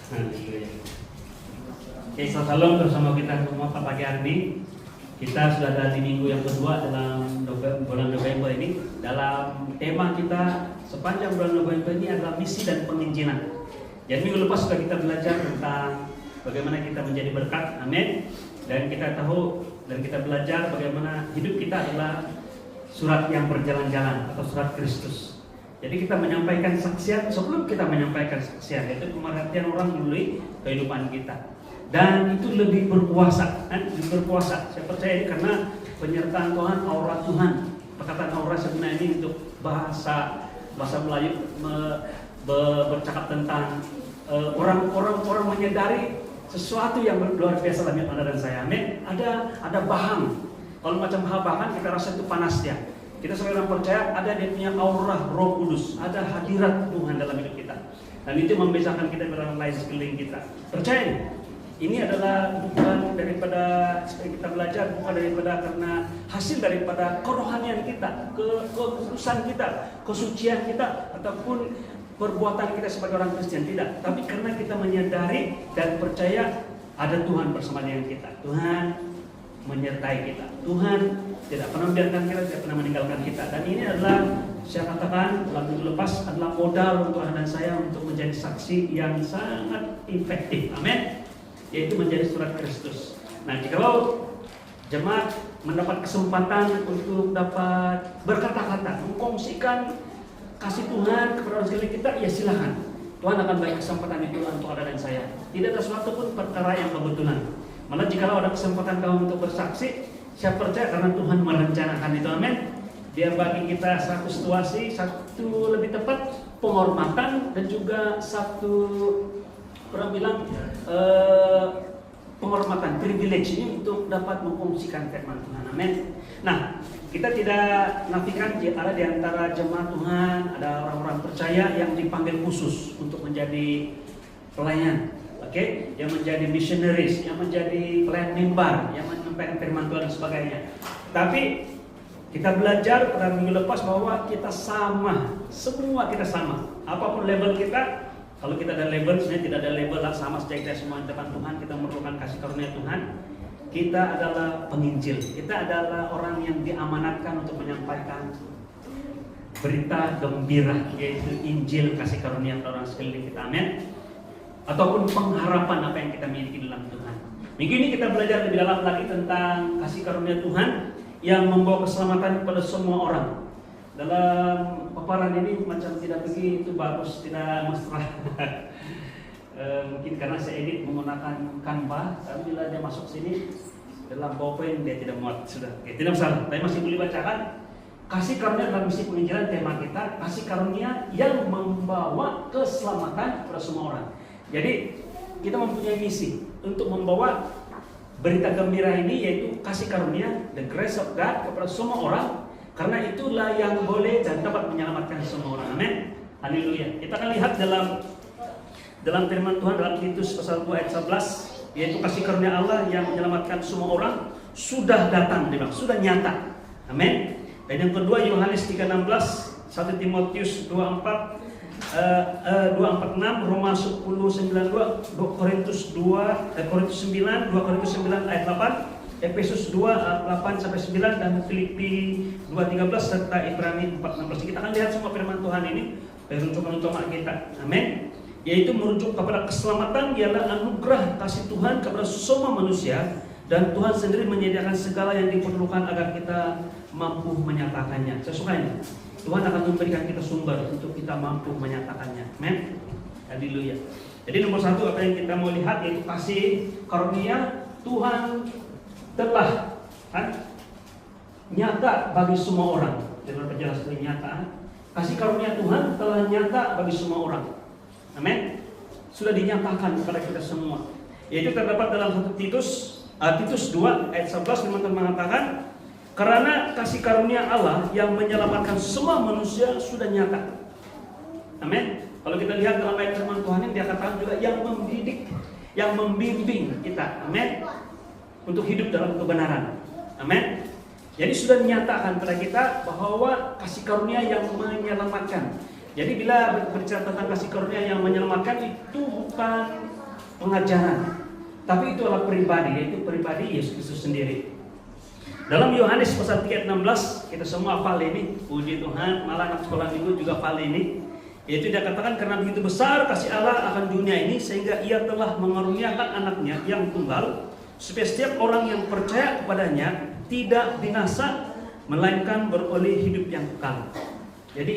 Oke, salam bersama kita semua pagi hari ini. Kita sudah ada di minggu yang kedua dalam bulan November ini. Dalam tema kita sepanjang bulan November ini adalah misi dan penginjilan. Jadi minggu lepas sudah kita belajar tentang bagaimana kita menjadi berkat, amin. Dan kita tahu dan kita belajar bagaimana hidup kita adalah surat yang berjalan-jalan atau surat Kristus. Jadi kita menyampaikan saksian sebelum kita menyampaikan saksian, yaitu pengertian orang melalui kehidupan kita. Dan itu lebih berkuasa, lebih berkuasa. Saya percaya ini karena penyertaan Tuhan, aura Tuhan. Perkataan aura sebenarnya ini untuk bahasa Melayu bercakap tentang orang menyadari sesuatu yang luar biasa dalam hidup Anda dan saya. Amin. Ada bahang. Kalau macam bahang kita rasa itu panas ya. Kita sebagai orang percaya ada dia punya aura Roh Kudus, ada hadirat Tuhan dalam hidup kita. Dan itu membedakan kita dari orang lain sekeliling kita. Percaya ini adalah bukan daripada supaya kita belajar, bukan daripada karena hasil daripada kerohanian kita, kekudusan kita, kesucian kita, ataupun perbuatan kita sebagai orang Kristen, tidak. Tapi karena kita menyadari dan percaya ada Tuhan bersama dengan kita. Tuhan menyertai kita. Tuhan tidak pernah membiarkan kita, tidak pernah meninggalkan kita. Dan ini adalah, saya katakan dalam minggu lepas, adalah modal untuk Anda dan saya untuk menjadi saksi yang sangat efektif. Amin. Yaitu menjadi surat Kristus. Nah, jikalau jemaat mendapat kesempatan untuk dapat berkata-kata, mengkongsikan kasih Tuhan kepada orang sekeliling kita, ya silakan. Tuhan akan beri kesempatan itu untuk Anda dan saya. Tidak ada suatu pun perkara yang kebetulan. Malah jikalau ada kesempatan kamu untuk bersaksi, saya percaya karena Tuhan merencanakan itu, amin. Dia bagi kita satu situasi, satu lebih tepat penghormatan dan juga satu orang bilang penghormatan, privilege ini untuk dapat mengkongsikan firman Tuhan, amin. Nah, kita tidak nafikan ada di antara jemaat Tuhan, ada orang-orang percaya yang dipanggil khusus untuk menjadi pelayan. Oke, yang menjadi missionaries, yang menjadi pelayan mimbar, yang menyampaikan firman Tuhan dan sebagainya. Tapi kita belajar pada minggu lepas bahwa kita sama, semua kita sama. Apapun label kita, kalau kita ada label, sebenarnya tidak ada label lah, sama saja kita semua di depan Tuhan. Kita memerlukan kasih karunia Tuhan. Kita adalah penginjil. Kita adalah orang yang diamanatkan untuk menyampaikan berita gembira, yaitu Injil kasih karunia kepada orang sekeliling kita. Amin. Ataupun pengharapan apa yang kita miliki dalam Tuhan. Minggu ini kita belajar lebih dalam lagi tentang kasih karunia Tuhan yang membawa keselamatan kepada semua orang. Dalam paparan ini macam tidak begitu bagus, tidak mesra. Mungkin karena saya edit menggunakan Canva, tapi bila dia masuk sini dalam PowerPoint dia tidak muat sudah. Oke, tidak masalah. Tapi masih boleh bacakan. Kasih karunia dalam misi penginjilan, tema kita kasih karunia yang membawa keselamatan kepada semua orang. Jadi kita mempunyai misi untuk membawa berita gembira ini, yaitu kasih karunia, the grace of God kepada semua orang, karena itulah yang boleh dan dapat menyelamatkan semua orang. Amin. Haleluya. Kita akan lihat dalam firman Tuhan dalam Titus pasal 2 ayat 11, yaitu kasih karunia Allah yang menyelamatkan semua orang sudah datang, sudah nyata. Amin. Dan yang kedua Yohanes 3:16, 1 Timotius 2:4, 2:46, Roma 10:92, 2 Korintus 9, 2 Korintus 9 ayat 8, Efesus 2:8-9, dan Filipi 2:13 serta Ibrani 4:16. Kita akan lihat semua firman Tuhan ini rujukan utama kita. Amin. Yaitu merujuk kepada keselamatan ialah anugerah kasih Tuhan kepada semua manusia, dan Tuhan sendiri menyediakan segala yang diperlukan agar kita mampu menyatakannya. Saya suka ini. Tuhan akan memberikan kita sumber untuk kita mampu menyatakannya. Amin. Haleluya. Jadi nomor satu apa yang kita mau lihat yaitu kasih karunia Tuhan telah nyata bagi semua orang. Dengan perjelas nyata. Kasih karunia Tuhan telah nyata bagi semua orang. Amin. Sudah dinyatakan kepada kita semua. Yaitu terdapat dalam 1 Titus 2 ayat 11, teman-teman mengatakan, karena kasih karunia Allah yang menyelamatkan semua manusia sudah nyata. Amin. Kalau kita lihat dalam ayat firman Tuhan ini, dia katakan juga yang mendidik, yang membimbing kita. Amin. Untuk hidup dalam kebenaran. Amin. Jadi sudah dinyatakan pada kita bahwa kasih karunia yang menyelamatkan. Jadi bila berbicara tentang kasih karunia yang menyelamatkan, itu bukan pengajaran, tapi itu adalah pribadi, yaitu pribadi Yesus Kristus sendiri. Dalam Yohanes pasal 3:16, kita semua hafal ini, puji Tuhan, malah anak sekolah minggu juga hafal ini. Yaitu dia katakan, karena begitu besar kasih Allah akan dunia ini, sehingga ia telah mengaruniakan anaknya yang tunggal, supaya setiap orang yang percaya kepadanya tidak binasa, melainkan beroleh hidup yang kekal. Jadi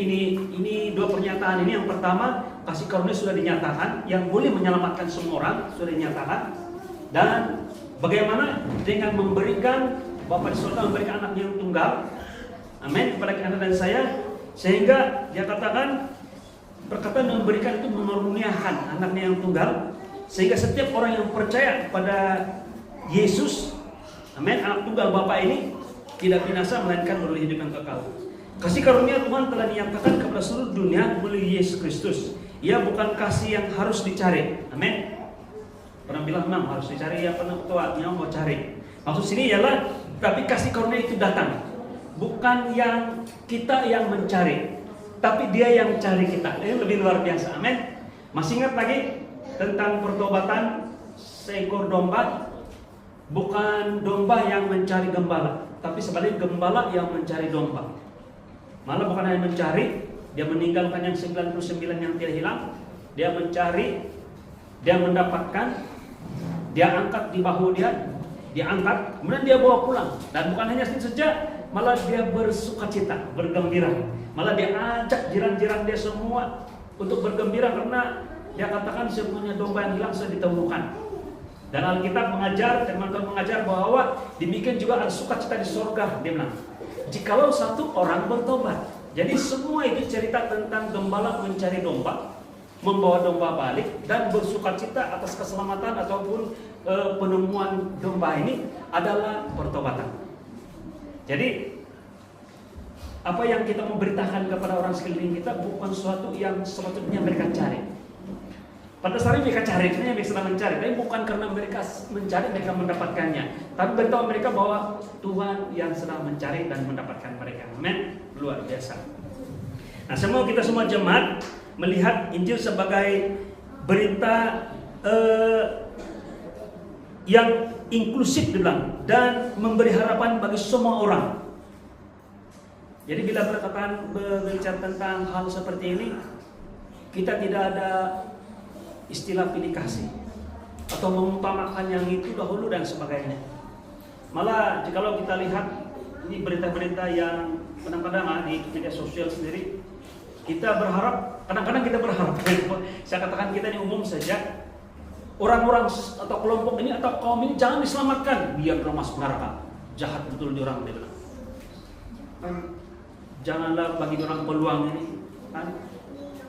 ini dua pernyataan ini. Yang pertama, kasih karunia sudah dinyatakan, yang boleh menyelamatkan semua orang sudah dinyatakan. Dan bagaimana dengan memberikan, Bapa di surga memberikan anak yang tunggal, amin, kepada kita dan saya, sehingga dia katakan perkataan memberikan itu mengaruniakan anaknya yang tunggal, sehingga setiap orang yang percaya kepada Yesus, amin, anak tunggal Bapa ini, tidak binasa melainkan beroleh hidup yang kekal. Kasih karunia Tuhan telah dinyatakan kepada seluruh dunia melalui Yesus Kristus. Ia bukan kasih yang harus dicari. Amin. Orang bilang memang harus dicari, ya pernah tuanya mau cari. Maksud sini ialah, tapi kasih karunia itu datang, bukan yang kita yang mencari, tapi Dia yang cari kita. Ini lebih luar biasa. Amin. Masih ingat lagi tentang pertobatan seekor domba? Bukan domba yang mencari gembala, tapi sebaliknya gembala yang mencari domba. Malah bukan hanya mencari, dia meninggalkan yang 99 yang tidak hilang. Dia mencari, dia mendapatkan, dia angkat di bahu dia angkat, kemudian dia bawa pulang. Dan bukan hanya itu saja, malah dia bersukacita, bergembira. Malah dia ajak jiran-jiran dia semua untuk bergembira, karena dia katakan semuanya domba yang hilang sudah ditemukan. Dan Alkitab mengajar, firman Tuhan mengajar bahwa demikian juga ada sukacita di surga, dia bilang, jikalau satu orang bertobat. Jadi semua itu cerita tentang gembala mencari domba, membawa domba balik, dan bersukacita atas keselamatan ataupun penemuan domba ini adalah pertobatan. Jadi apa yang kita memberitakan kepada orang sekeliling kita bukan sesuatu yang sepatutnya mereka cari. Pada saat mereka cari, sebenarnya mereka sedang mencari, tapi bukan karena mereka mencari mereka mendapatkannya, tapi beritahu mereka bahwa Tuhan yang sedang mencari dan mendapatkan mereka. Amin. Luar biasa. Nah, kita semua jemaat melihat Injil sebagai berita yang inklusif dibilang, dan memberi harapan bagi semua orang. Jadi bila berbicara tentang hal seperti ini, kita tidak ada istilah pilih kasih atau mengutamakan yang itu dahulu dan sebagainya. Malah jikalau kita lihat ini berita-berita yang kadang-kadang di media sosial sendiri, kita berharap, kadang-kadang kita berharap, saya katakan kita ini umum saja, orang-orang atau kelompok ini atau kaum ini jangan diselamatkan, biar mereka masuk neraka. Jahat betul di orang, dia bilang. Janganlah bagi orang peluang ini, kan?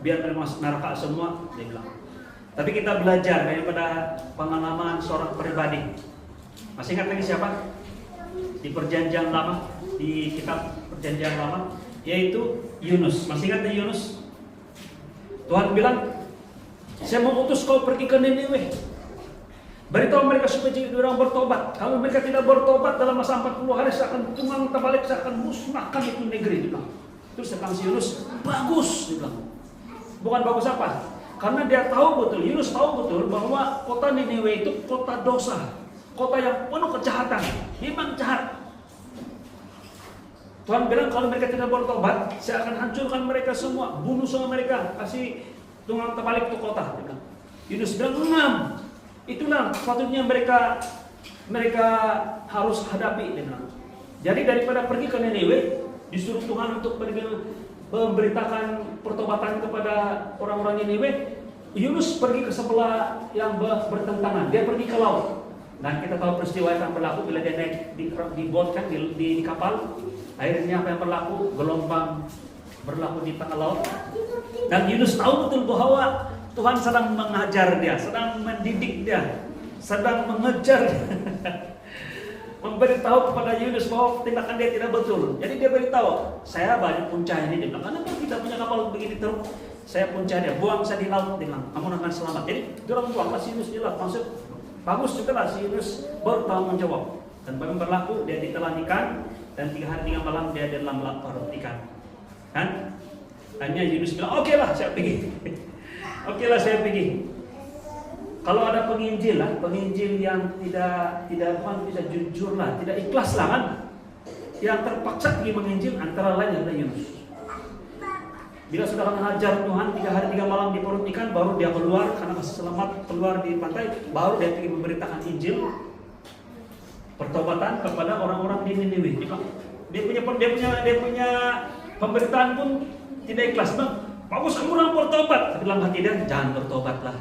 Biar mereka masuk neraka semua, dia bilang. Tapi kita belajar daripada pengalaman seorang pribadi. Masih ingat lagi siapa? Di Perjanjian Lama, di kitab Perjanjian Lama, yaitu Yunus. Masih ingat Yunus? Tuhan bilang, saya mau utus kau pergi ke Niniwe. Beritahu mereka supaya jadi orang bertobat. Kalau mereka tidak bertobat dalam masa 40 hari, saya akan tunggang terbalik, saya akan musnahkan itu negeri. Dia bilang. Terus datang si Yunus, bagus, dia bilang. Bukan bagus apa? Karena dia tahu betul, Yunus tahu betul bahwa kota Niniwe itu kota dosa, kota yang penuh kejahatan, memang jahat. Tuhan bilang kalau mereka tidak bertobat, saya akan hancurkan mereka semua, bunuh semua mereka, kasih tunggang terbalik itu kota. Dia bilang. Yunus bilang, "Ngam, itulah sepatutnya mereka harus hadapi." Dia bilang. Jadi daripada pergi ke Niniwe, disuruh Tuhan untuk pergi memberitakan pertobatan kepada orang-orang Niniwe, Yunus pergi ke sebelah yang bertentangan. Dia pergi ke laut. Dan kita tahu peristiwa yang berlaku bila dia naik di boat, kan, di kapal. Akhirnya apa yang berlaku? Gelombang berlaku di tengah laut. Dan Yunus tahu betul bahwa Tuhan sedang mengajar dia, sedang mendidik dia, sedang mengejar memberitahu kepada Yunus bahwa tindakan dia tidak betul. Jadi dia beritahu, saya banyak punca ini. Dia bilang, kenapa kita punya kapal begini terus? Saya punca dia, buang saya di laut. Dia bilang, kamu akan selamat. Jadi dia orang buanglah si Yunus di laut. Maksud bagus juga lah si Yunus bertanggung jawab. Dan bagaimana berlaku, dia ditelan ikan, dan 3 hari 3 malam dia dalam lapar ikan. Kan? Hanya Yunus bilang, oke lah saya pergi. Oke lah saya pergi. Kalau ada penginjil yang tidak Tuhan bisa jujur lah, tidak ikhlas lah kan, yang terpaksa pergi menginjil antara lain adalah Yunus. Bila sudah menghajar Tuhan 3 hari 3 malam di perut ikan, baru dia keluar karena masih selamat keluar di pantai, baru dia pergi memberitakan Injil pertobatan kepada orang-orang di Niniwe. Dia punya pemberitaan pun tidak ikhlas, bang. Paulus kamu orang bertobat, tapi dalam hati dia jangan bertobatlah.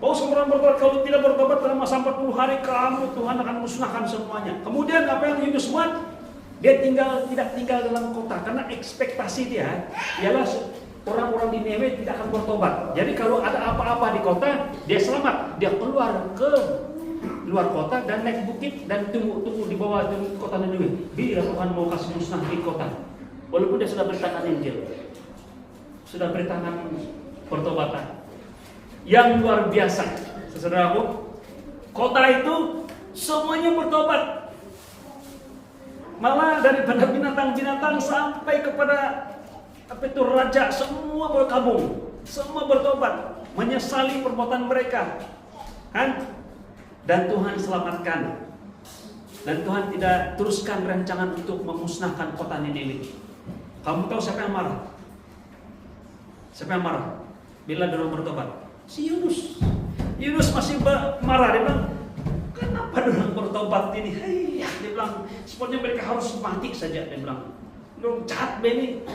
Paulus kamu orang bertobat, kalau tidak bertobat dalam masa 40 hari kamu Tuhan akan musnahkan semuanya. Kemudian apa yang Yunus buat? Dia tidak tinggal dalam kota karena ekspektasi dia ialah orang-orang di Nineve tidak akan bertobat. Jadi kalau ada apa-apa di kota, dia selamat. Dia keluar ke luar kota dan naik bukit dan tunggu di bawah kota Nineve. Bila Tuhan mau kasih musnah di kota, walaupun dia sudah beritakan Injil, sudah beritakan pertobatan yang luar biasa, saudaraku. Kota itu semuanya bertobat. Malah daripada binatang-binatang sampai kepada raja, semua berkabung, semua bertobat, menyesali perbuatan mereka, kan? Dan Tuhan selamatkan. Dan Tuhan tidak teruskan rancangan untuk memusnahkan kota Niniwe. Kamu tahu siapa yang marah? Siapa yang marah? Bila dorong bertobat? Si Yunus. Yunus masih marah, dia bilang, kenapa dorong bertobat ini? Dia bilang, sepertinya mereka harus mati saja. Dia bilang, dorong jahat ini.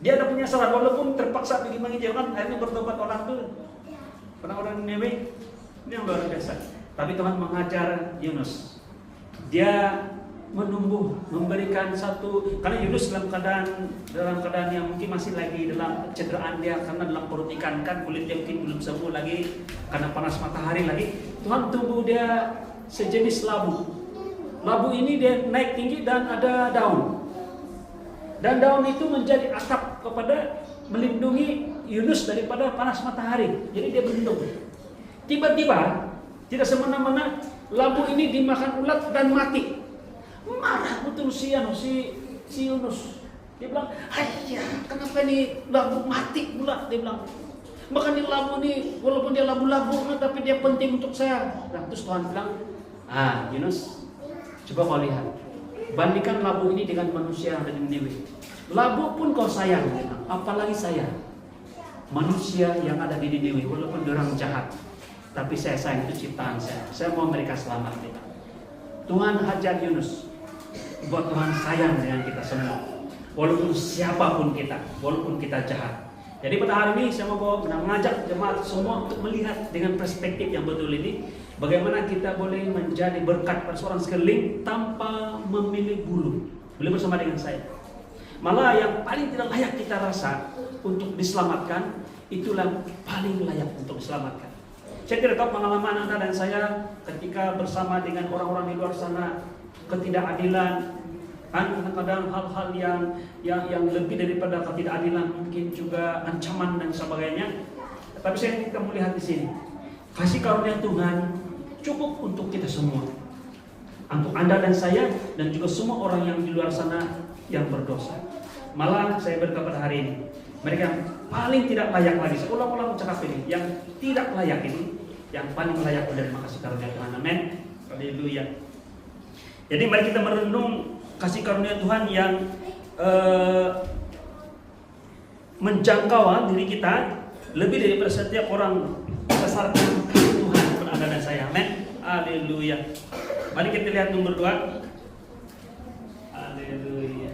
Dia ada penyesalan, walaupun terpaksa pergi menginjil kan, akhirnya bertobat orang itu. Orang-orang Niniwe, ini yang luar biasa. Tapi Tuhan mengajar Yunus. Dia menumbuh, memberikan satu, karena Yunus dalam keadaan yang mungkin masih lagi dalam cederaan dia karena dalam perut ikan kan, kulitnya mungkin belum sembuh lagi karena panas matahari lagi. Tuhan tumbuh dia sejenis labu. Labu ini dia naik tinggi dan ada daun. Dan daun itu menjadi atap kepada melindungi Yunus daripada panas matahari. Jadi dia berlindung. Tiba-tiba tidak semena-mena labu ini dimakan ulat dan mati. Marah betul si Yunus. Dia bilang, "Ayah, kenapa ini labu mati pula?" Dia bilang, "Bahkan ini labu ini walaupun dia labu-labu tapi dia penting untuk saya." Nah, terus Tuhan bilang, Yunus, coba kau lihat. Bandingkan labu ini dengan manusia yang ada di Niniwe. Labu pun kau sayang, apalagi saya. Manusia yang ada di Niniwe walaupun orang jahat, tapi saya sayang, itu ciptaan saya. Saya mau mereka selamat. Tuhan hajar Yunus. Buat Tuhan sayang dengan kita semua, walaupun siapapun kita, walaupun kita jahat. Jadi pada hari ini saya mau mengajak jemaat semua untuk melihat dengan perspektif yang betul ini, bagaimana kita boleh menjadi berkat pada seorang sekeliling tanpa memilih bulu. Boleh bersama dengan saya. Malah yang paling tidak layak kita rasa untuk diselamatkan, itulah paling layak untuk diselamatkan. Saya tidak tahu pengalaman Anda dan saya ketika bersama dengan orang-orang di luar sana, ketidakadilan, kan kadang-kadang hal-hal yang lebih daripada ketidakadilan, mungkin juga ancaman dan sebagainya. Tapi saya kita melihat di sini, kasih karunia Tuhan cukup untuk kita semua, untuk Anda dan saya dan juga semua orang yang di luar sana yang berdosa. Malah saya berkata pada hari ini, mereka yang paling tidak layak lagi, saya ulang-ulang cakap ini, yang tidak layak ini, yang paling layak menerima kasih karunia Tuhan. Amin. Haleluya. Jadi mari kita merenung kasih karunia Tuhan yang menjangkau diri kita lebih daripada setiap orang berdasarkan kasih Tuhan kepada Anda dan saya. Amin. Haleluya. Mari kita lihat nomor 2. Haleluya.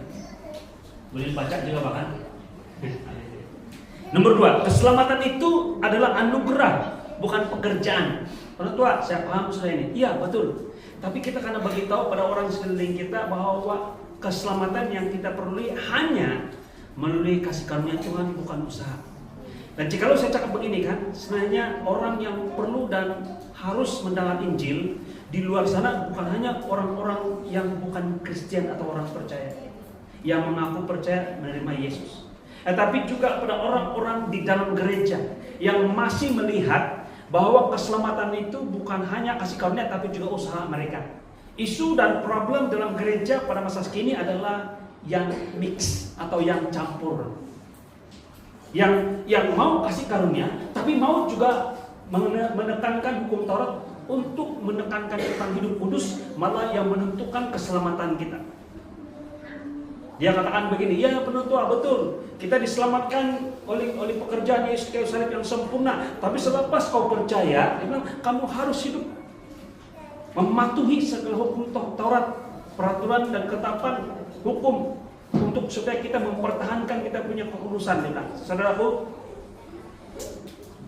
Boleh baca juga bahkan. Nomor 2, keselamatan itu adalah anugerah, bukan pekerjaan. Orang tua, saya paham sudah ini. Iya, betul. Tapi kita karena beritahu pada orang sekeliling kita bahwa keselamatan yang kita peroleh hanya melalui kasih karunia Tuhan, bukan usaha. Dan jika saya cakap begini kan, sebenarnya orang yang perlu dan harus mendengar Injil di luar sana bukan hanya orang-orang yang bukan Kristen atau orang percaya, yang mengaku percaya menerima Yesus. Tetapi juga pada orang-orang di dalam gereja yang masih melihat bahwa keselamatan itu bukan hanya kasih karunia tapi juga usaha mereka. Isu dan problem dalam gereja pada masa kini adalah yang mix atau yang campur. yang mau kasih karunia, tapi mau juga menekankan hukum Taurat untuk menekankan tentang hidup kudus, malah yang menentukan keselamatan kita. Dia katakan begini, ya penutua betul, kita diselamatkan oleh pekerjaan Yesus kayu salib yang sempurna, tapi selepas kau percaya, dia bilang kamu harus hidup mematuhi segala hukum Taurat, peraturan dan ketetapan hukum untuk supaya kita mempertahankan kita punya kekudusan. Dia bilang, saudaraku,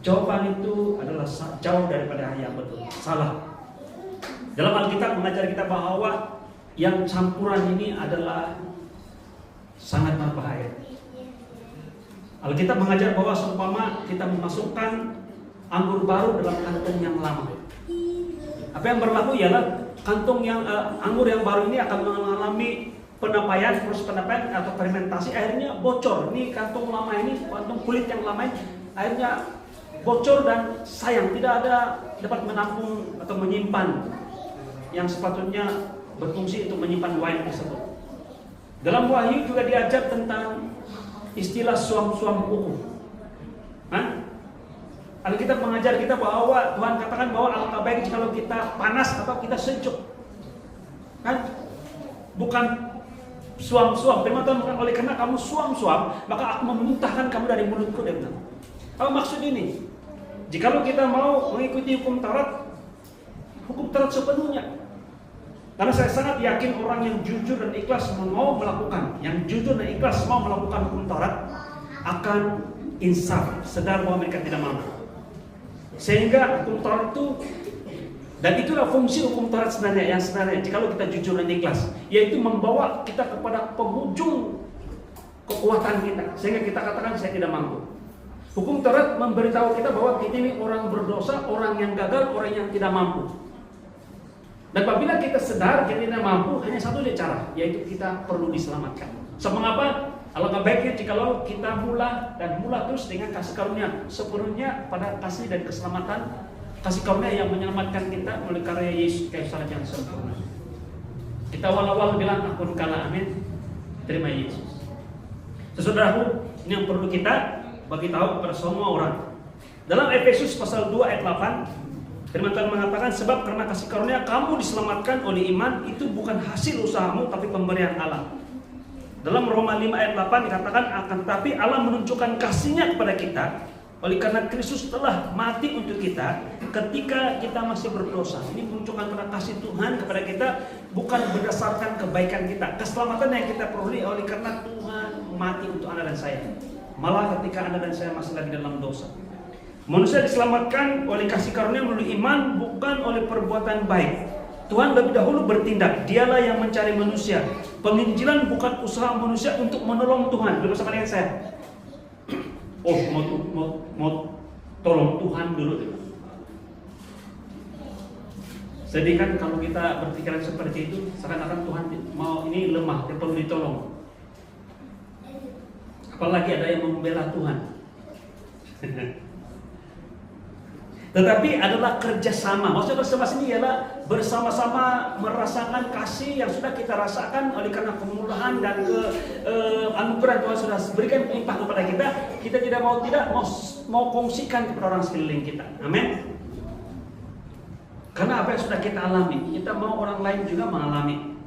jawaban itu adalah jauh daripada yang betul, salah. Dalam Alkitab mengajar kita bahwa yang campuran ini adalah sangat berbahaya. Alkitab mengajar bahwa seumpama kita memasukkan anggur baru dalam kantong yang lama. Apa yang berlaku ialah kantong yang anggur yang baru ini akan mengalami penapaian, proses penapaian atau fermentasi, akhirnya bocor. Ini kantong lama ini, kantong kulit yang lama ini, akhirnya bocor dan sayang, tidak ada dapat menampung atau menyimpan yang sepatutnya berfungsi untuk menyimpan wine tersebut. Dalam Wahyu juga diajar tentang istilah suam-suam hukum. Alkitab mengajar kita bahwa Tuhan katakan bahwa alangkah baik kalau kita panas atau kita sejuk. Bukan suam-suam. Firman Tuhan bukan oleh karena kamu suam-suam, maka aku memuntahkan kamu dari mulutku. Dia bilang. Apa maksud ini? Jikalau kita mau mengikuti hukum Taurat sepenuhnya. Karena saya sangat yakin orang yang jujur dan ikhlas mau melakukan, hukum Taurat akan insaf, sadar bahwa mereka tidak mampu. Sehingga hukum Taurat itu, dan itulah fungsi hukum Taurat sebenarnya, jikalau kita jujur dan ikhlas, yaitu membawa kita kepada penghujung kekuatan kita, sehingga kita katakan saya tidak mampu. Hukum Taurat memberitahu kita bahwa kita ini orang berdosa, orang yang gagal, orang yang tidak mampu. Dan apabila kita sadar kita tidak mampu, hanya satu cara, yaitu kita perlu diselamatkan. Sebab apa? Alangkah baiknya jikalau kita mula terus dengan kasih karunia sepenuhnya pada kasih dan keselamatan, kasih karunia yang menyelamatkan kita melalui karya Yesus kayu salib yang sempurna. Kita awal-awal bilang ampun kalah, amin. Terima Yesus. Saudaraku, ini yang perlu kita bagi tahu kepada semua orang. Dalam Efesus pasal 2 ayat 8, firman Tuhan mengatakan, sebab karena kasih karunia kamu diselamatkan oleh iman, itu bukan hasil usahamu tapi pemberian Allah. Dalam Roma 5 ayat 8 dikatakan, akan tetapi Allah menunjukkan kasih-Nya kepada kita oleh karena Kristus telah mati untuk kita ketika kita masih berdosa. Ini menunjukkan pada kasih Tuhan kepada kita, bukan berdasarkan kebaikan kita. Keselamatan yang kita peroleh oleh karena Tuhan mati untuk Anda dan saya, malah ketika Anda dan saya masih lagi dalam dosa. Manusia diselamatkan oleh kasih karunia melalui iman, bukan oleh perbuatan baik. Tuhan lebih dahulu bertindak, Dialah yang mencari manusia. Penginjilan bukan usaha manusia untuk menolong Tuhan. Bersama dengan saya. Mau tolong Tuhan dulu. Sedih kan kalau kita berpikiran seperti itu, seakan-akan Tuhan mau ini lemah, dia perlu ditolong. Apalagi ada yang membela Tuhan. Tetapi adalah kerjasama. Maksudnya bersama sini ialah bersama-sama merasakan kasih yang sudah kita rasakan oleh karena kemurahan dan anugerah Tuhan sudah berikan limpah kepada kita. Kita tidak mau kongsikan kepada orang sekeliling kita. Amin. Karena apa yang sudah kita alami, kita mau orang lain juga mengalami.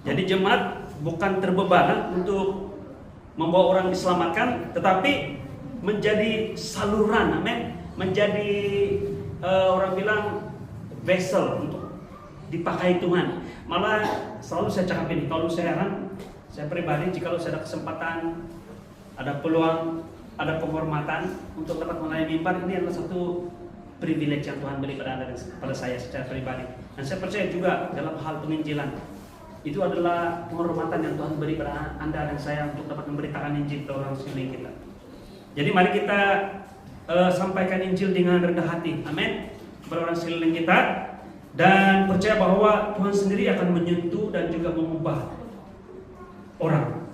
Jadi jemaat bukan terbeban untuk membawa orang diselamatkan, tetapi menjadi saluran, amin, menjadi orang bilang vessel untuk dipakai Tuhan. Malah selalu saya cakap ini, kalau saya pribadi, jika saya ada kesempatan, ada peluang, ada penghormatan untuk dapat melayani mimbar, ini adalah satu privilege yang Tuhan beri pada saya secara pribadi. Dan saya percaya juga dalam hal penginjilan, itu adalah penghormatan yang Tuhan beri pada Anda dan saya untuk dapat memberitakan Injil ke orang sekeliling kita. Jadi mari kita sampaikan Injil dengan rendah hati, amin, kepada orang sekeliling kita, dan percaya bahwa Tuhan sendiri akan menyentuh dan juga mengubah orang.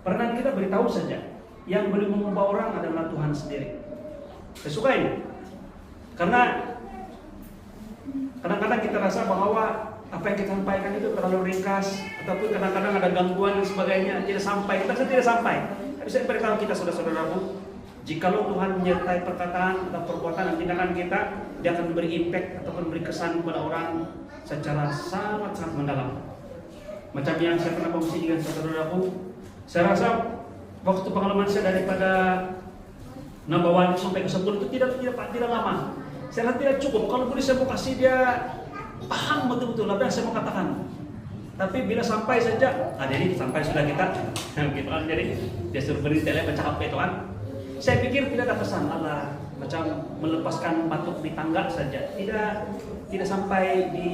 Pernah kita beritahu saja, yang boleh mengubah orang adalah Tuhan sendiri. Saya suka ini, karena Kadang-kadang kita rasa bahwa apa yang kita sampaikan itu terlalu ringkas, ataupun kadang-kadang ada gangguan dan sebagainya, tidak sampai. Kita tidak sampai. Tapi saya beritahu kita saudara-saudaraku, jikalau Tuhan menyertai perkataan atau perbuatan dan tindakan kita, dia akan memberi impact ataupun memberi kesan kepada orang secara sangat-sangat mendalam. Macam yang saya pernah kongsi dengan saudara-saudaraku, saya rasa waktu pengalaman saya daripada number 1 sampai ke 10 itu tidak lama. Saya rasa tidak cukup. Kalau boleh saya mau kasih dia paham betul-betul apa yang saya mau katakan. Tapi bila sampai saja, jadi sampai sudah kita, gitu kan. Jadi dia suruh beri tele baca HP itu kan. Saya pikir tidak ada pesan Allah macam melepaskan batuk di tangga saja. Tidak sampai di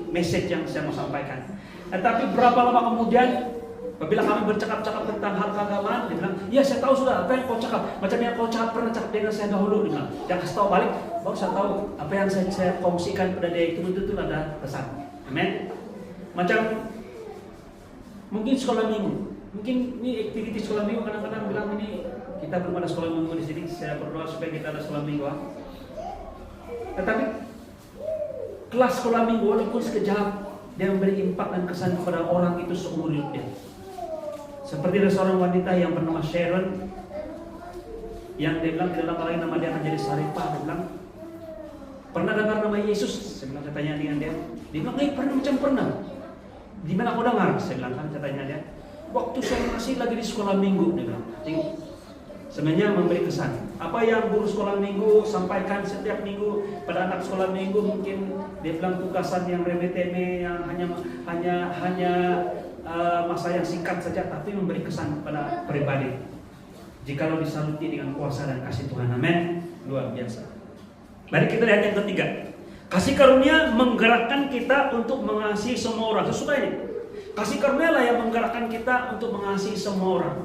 message yang saya mau sampaikan. Tetapi berapa lama kemudian apabila kami bercakap-cakap tentang hal keagamaan, dia bilang, ya saya tahu sudah apa yang kau cakap. Macam yang kau cakap pernah cakap dengan saya dahulu. Dia bilang, dia kasih tahu balik, baru saya tahu apa yang saya kongsikan pada dia itu betul-betul ada pesan. Amin. Macam mungkin sekolah minggu, mungkin ini aktiviti sekolah minggu, kadang-kadang bilang ini kita belum ada sekolah minggu di sini. Saya berdoa supaya kita ada sekolah minggu. Tetapi kelas sekolah minggu walaupun sekejap, dia memberi impak dan kesan kepada orang itu seumur hidupnya. Seperti ada seorang wanita yang bernama Sharon, yang dia bilang tidak lama lagi nama dia akan jadi Saripah. Dia bilang, pernah dengar nama Yesus? Saya bilang, saya tanya dengan dia. Dia bilang, pernah macam pernah. Di mana kau dengar? Saya bilang, saya tanya dia. Waktu saya masih lagi di sekolah minggu. Dia bilang, sebenarnya memberi kesan. Apa yang guru sekolah minggu sampaikan setiap minggu pada anak sekolah minggu, mungkin dia bilang tugasan yang remeh-temeh, yang hanya masa yang singkat saja, tapi memberi kesan kepada pribadi. Jikalau disaluti dengan kuasa dan kasih Tuhan, amin. Luar biasa. Mari kita lihat yang ketiga. Kasih karunia menggerakkan kita untuk mengasihi semua orang. Sesuai ini. Kasih karunia lah yang menggerakkan kita untuk mengasihi semua orang.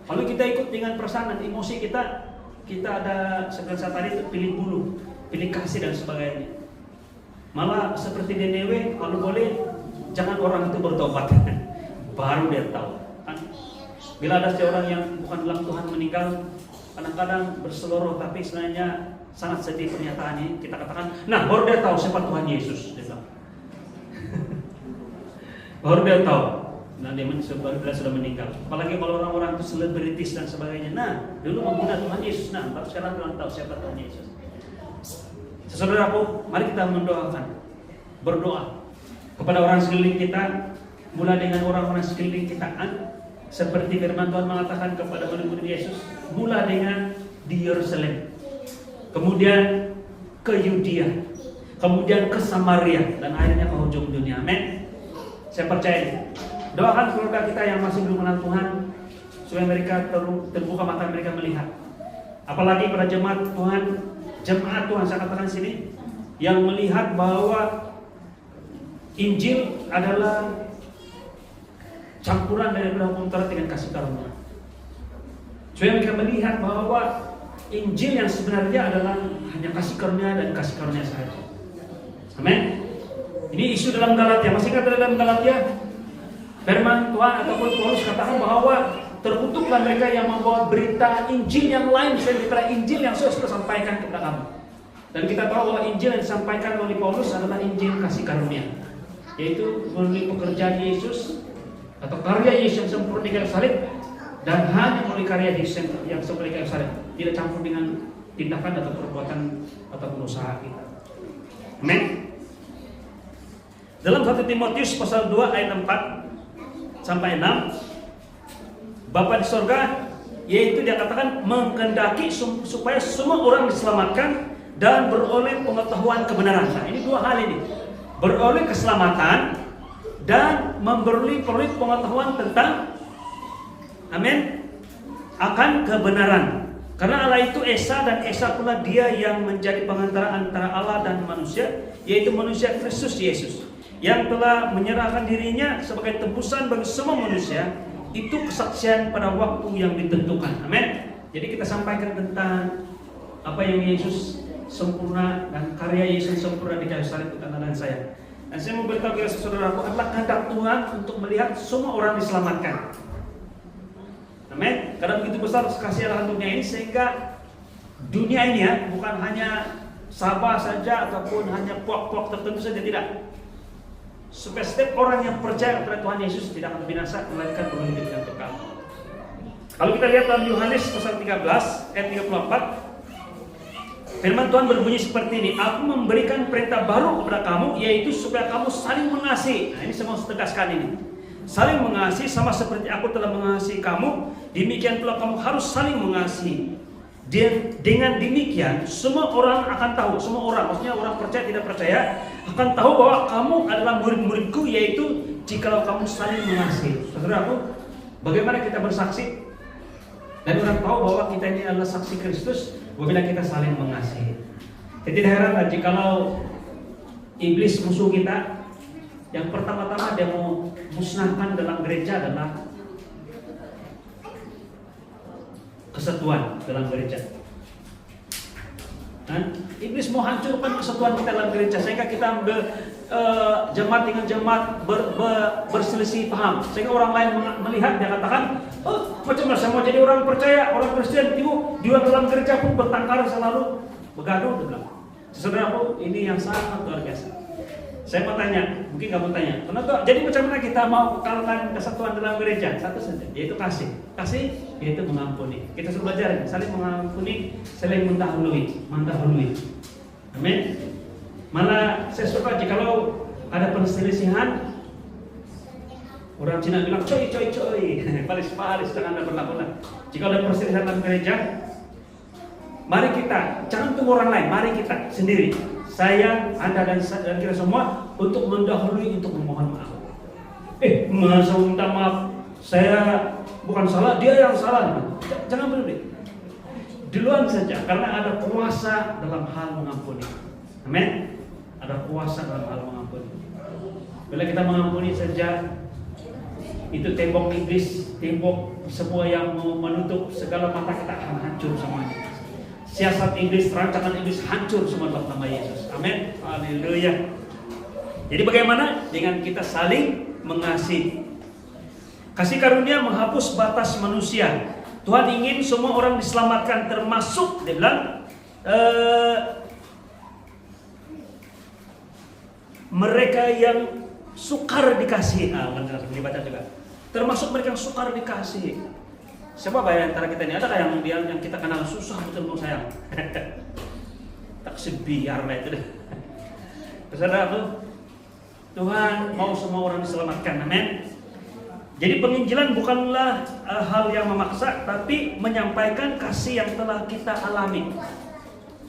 Kalau kita ikut dengan perasaan dan emosi kita ada seperti tadi itu pilih bulu, pilih kasih dan sebagainya. Malah seperti Nineve, kalau boleh jangan orang itu bertobat, baru dia tahu. Bila ada seorang yang bukan dalam Tuhan meninggal, kadang-kadang berseluruh tapi sebenarnya sangat sedih pernyataan ini. Kita katakan, nah baru dia tahu siapa Tuhan Yesus. Dia tahu. Baru dia tahu. Nah dia sudah meninggal. Apalagi kalau orang-orang itu selebritis dan sebagainya. Nah dulu menghina Tuhan Yesus. Nah baru sekarang orang tahu siapa Tuhan Yesus. Saudaraku, mari kita mendoakan, berdoa kepada orang sekeliling kita, mulai dengan orang-orang sekeliling kita. Seperti firman Tuhan mengatakan kepada murid-murid Yesus, mulai dengan di Yerusalem, kemudian ke Yudea, kemudian ke Samaria, dan akhirnya ke ujung dunia. Amin. Saya percaya. Doakan keluarga kita yang masih belum kenal Tuhan, supaya mereka terbuka mata mereka melihat. Apalagi pada jemaat Tuhan saya katakan sini, yang melihat bahwa Injil adalah campuran dari hukum Taurat dengan kasih karunia. Supaya mereka melihat bahwa Injil yang sebenarnya adalah hanya kasih karunia dan kasih karunia saja. Amin. Ini isu dalam Galatia. Masih kata dalam Galatia, firman Tuhan ataupun Paulus katakan bahwa terkutuklah mereka yang membawa berita Injil yang lain selain daripada Injil yang sudah sampaikan kepada kamu. Dan kita tahu bahwa Injil yang disampaikan oleh Paulus adalah Injil kasih karunia, yaitu melalui pekerjaan Yesus atau karya Yesus yang sempurna di kayu salib, dan hanya melalui karya Yesus yang sempurna di kayu salib, tidak campur dengan tindakan atau perbuatan atau usaha kita. Amin. Dalam 1 Timotius pasal 2 ayat 4 sampai 6, Bapa di sorga, yaitu dia katakan menghendaki supaya semua orang diselamatkan dan beroleh pengetahuan kebenaran. Nah, ini dua hal ini, beroleh keselamatan dan memperoleh pengetahuan tentang, amin, akan kebenaran. Karena Allah itu Esa, dan Esa pula dia yang menjadi pengantara antara Allah dan manusia, yaitu manusia Kristus Yesus, yang telah menyerahkan dirinya sebagai tebusan bagi semua manusia. Itu kesaksian pada waktu yang ditentukan. Amin. Jadi kita sampaikan tentang apa yang Yesus sempurna dan karya Yesus sempurna di kayu salib untuk Anda dan saya. Dan saya mau beritahu kepada saudaraku, adalah kehendak Tuhan untuk melihat semua orang diselamatkan. Amin. Karena begitu besar kasih Allah dunia ini, sehingga dunia ini bukan hanya Sabah saja ataupun hanya puak-puak tertentu saja, tidak. Supaya setiap orang yang percaya kepada Tuhan Yesus tidak akan binasa, melainkan berhidup yang kekal. Kalau kita lihat dalam Yohanes pasal 13 ayat 34, firman Tuhan berbunyi seperti ini, aku memberikan perintah baru kepada kamu, yaitu supaya kamu saling mengasihi. Nah, ini saya mau tegaskan ini. Saling mengasihi sama seperti aku telah mengasihi kamu, demikian pula kamu harus saling mengasihi. Dengan demikian semua orang akan tahu, semua orang, maksudnya orang percaya tidak percaya, akan tahu bahwa kamu adalah murid-muridku, yaitu jikalau kamu saling mengasihi. Saudaraku, bagaimana kita bersaksi dan orang tahu bahwa kita ini adalah saksi Kristus apabila kita saling mengasihi. Jadi tidak heran jikalau iblis musuh kita, yang pertama-tama dia mau musnahkan dalam gereja adalah kesatuan dalam gereja. Iblis mau hancurkan kesatuan kita dalam gereja, sehingga kita jemaat dengan jemaat berselisih paham, sehingga orang lain melihat, dia katakan, oh macam mana saya mau jadi orang percaya, orang Kristen, di dalam gereja pun bertengkar selalu bergaduh. Saudaraku, ini yang sangat luar biasa. Saya mau tanya, mungkin kamu tanya, kenapa? Jadi macam mana kita mau kekalkan kesatuan dalam gereja? Satu saja, yaitu kasih. Kasih yaitu mengampuni. Kita sudah belajar saling mengampuni, saling mendahului. Amin. Malah saya suka jikalau ada perselisihan, orang Cina bilang coy, palis, jangan ada berlakukan. Jika ada perselisihan dalam gereja, mari kita, jangan tunggu orang lain, mari kita sendiri. Saya, Anda dan kita semua untuk mendahului, untuk memohon maaf. Masa minta maaf, saya bukan salah, dia yang salah. Jangan peduli. Duluan saja, karena ada kuasa dalam hal mengampuni. Amin. Ada kuasa dalam hal mengampuni. Bila kita mengampuni saja, itu tembok iblis, tembok semua yang menutup segala mata kita akan hancur semuanya. Siasat iblis, rancangan iblis hancur semua dalam nama Yesus. Amin. Haleluya. Jadi bagaimana? Dengan kita saling mengasihi. Kasih karunia menghapus batas manusia. Tuhan ingin semua orang diselamatkan, termasuk dia bilang mereka yang sukar dikasihi. Dibaca juga. Termasuk mereka yang sukar dikasihi. Siapa bayar antara kita ini? Adakah yang kita kenal susah betul sayang? Tak sebiar lah itu deh. Saudara, Tuhan mau semua orang diselamatkan. Amin. Jadi penginjilan bukanlah hal yang memaksa, tapi menyampaikan kasih yang telah kita alami.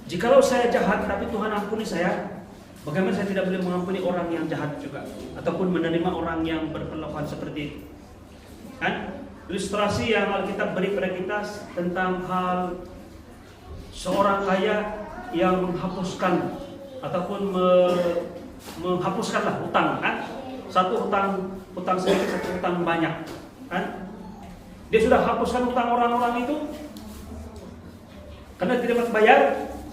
Jikalau saya jahat, tapi Tuhan ampuni saya, bagaimana saya tidak boleh mengampuni orang yang jahat juga, ataupun menerima orang yang berkelakuan seperti itu? Kan? Ilustrasi yang Alkitab beri pada kita tentang hal seorang kaya yang menghapuskan ataupun menghapuskanlah hutang, kan? Satu hutang sedikit, satu hutang banyak, kan? Dia sudah hapuskan hutang orang-orang itu karena tidak dapat bayar,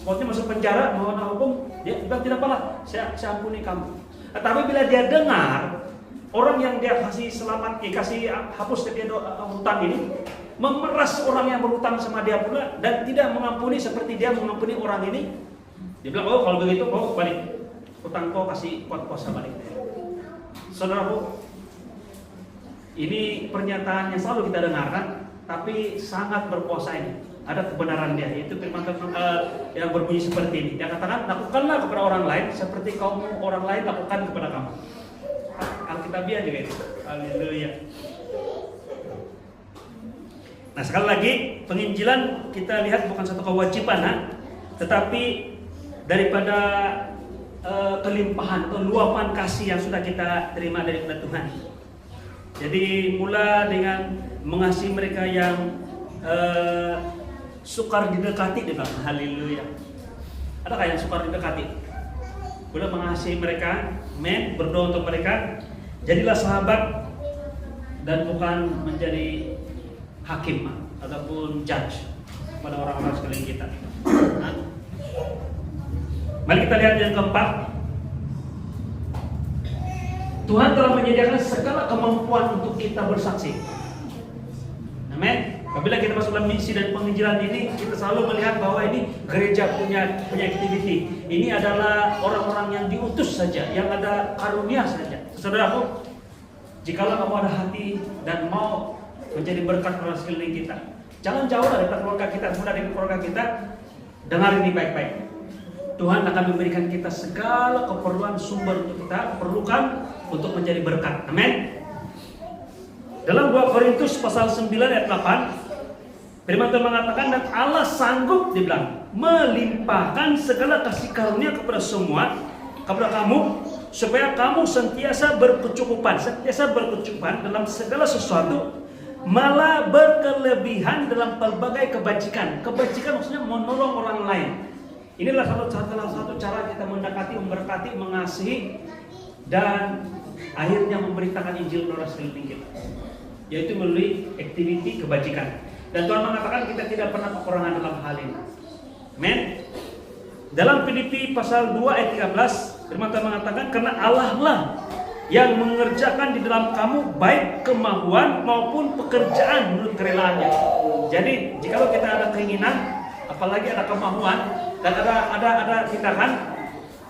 seperti masuk penjara, mohon hukum, dia bilang tidak apa-apa, saya ampuni kamu. Tapi bila dia dengar orang yang dia kasih selamat, kasih hapus dia hutang ini, memeras orang yang berhutang sama dia pula dan tidak mengampuni seperti dia mengampuni orang ini, dia bilang, oh kalau begitu, oh balik hutang kau, kasih kuasa balik. Saudaraku, ini pernyataan yang selalu kita dengarkan, tapi sangat berkuasa ini. Ada kebenaran dia, yaitu firman yang berbunyi seperti ini. Dia katakan, lakukanlah kepada orang lain seperti kamu orang lain lakukan kepada kamu. Alkitabiah juga itu. Haleluya. Nah, sekali lagi penginjilan kita lihat bukan satu kewajiban, tetapi daripada kelimpahan atau luapan kasih yang sudah kita terima daripada Tuhan. Jadi mula dengan mengasihi mereka yang sukar didekati, dengan haleluya. Adakah yang sukar didekati? Mula mengasihi mereka, amin, berdoa untuk mereka. Jadilah sahabat dan bukan menjadi hakim ataupun judge pada orang-orang sekeliling kita. Mari kita lihat yang keempat. Tuhan telah menyediakan segala kemampuan untuk kita bersaksi. Amin. Apabila kita masuk dalam misi dan penginjilan ini, kita selalu melihat bahwa ini gereja punya activity. Ini adalah orang-orang yang diutus saja, yang ada karunia saja. Saudaraku, jikalau kamu ada hati dan mau menjadi berkat pada sekeliling kita, jangan jauh dari keluarga kita, mudah dari keluarga kita. Dengar ini baik-baik. Tuhan akan memberikan kita segala keperluan sumber untuk kita perlukan untuk menjadi berkat. Amin. Dalam 2 Korintus pasal 9 ayat 8, firman Tuhan mengatakan, dan Allah sanggup, dibilang, melimpahkan segala kasih karunia kepada semua, kepada kamu, supaya kamu senantiasa berkecukupan dalam segala sesuatu, malah berkelebihan dalam pelbagai kebajikan. Kebajikan maksudnya menolong orang lain. Inilah salah satu cara kita mendekati, memberkati, mengasihi, dan akhirnya memberitakan Injil kepada sekeliling kita, yaitu melalui aktiviti kebajikan. Dan Tuhan mengatakan kita tidak pernah kekurangan dalam hal ini. Amin. Dalam Filipi pasal 2 ayat 13, firman Tuhan mengatakan, karena Allah lah yang mengerjakan di dalam kamu baik kemauan maupun pekerjaan menurut kerelaannya. Jadi jikalau kita ada keinginan, apalagi ada kemauan dan ada tindakan,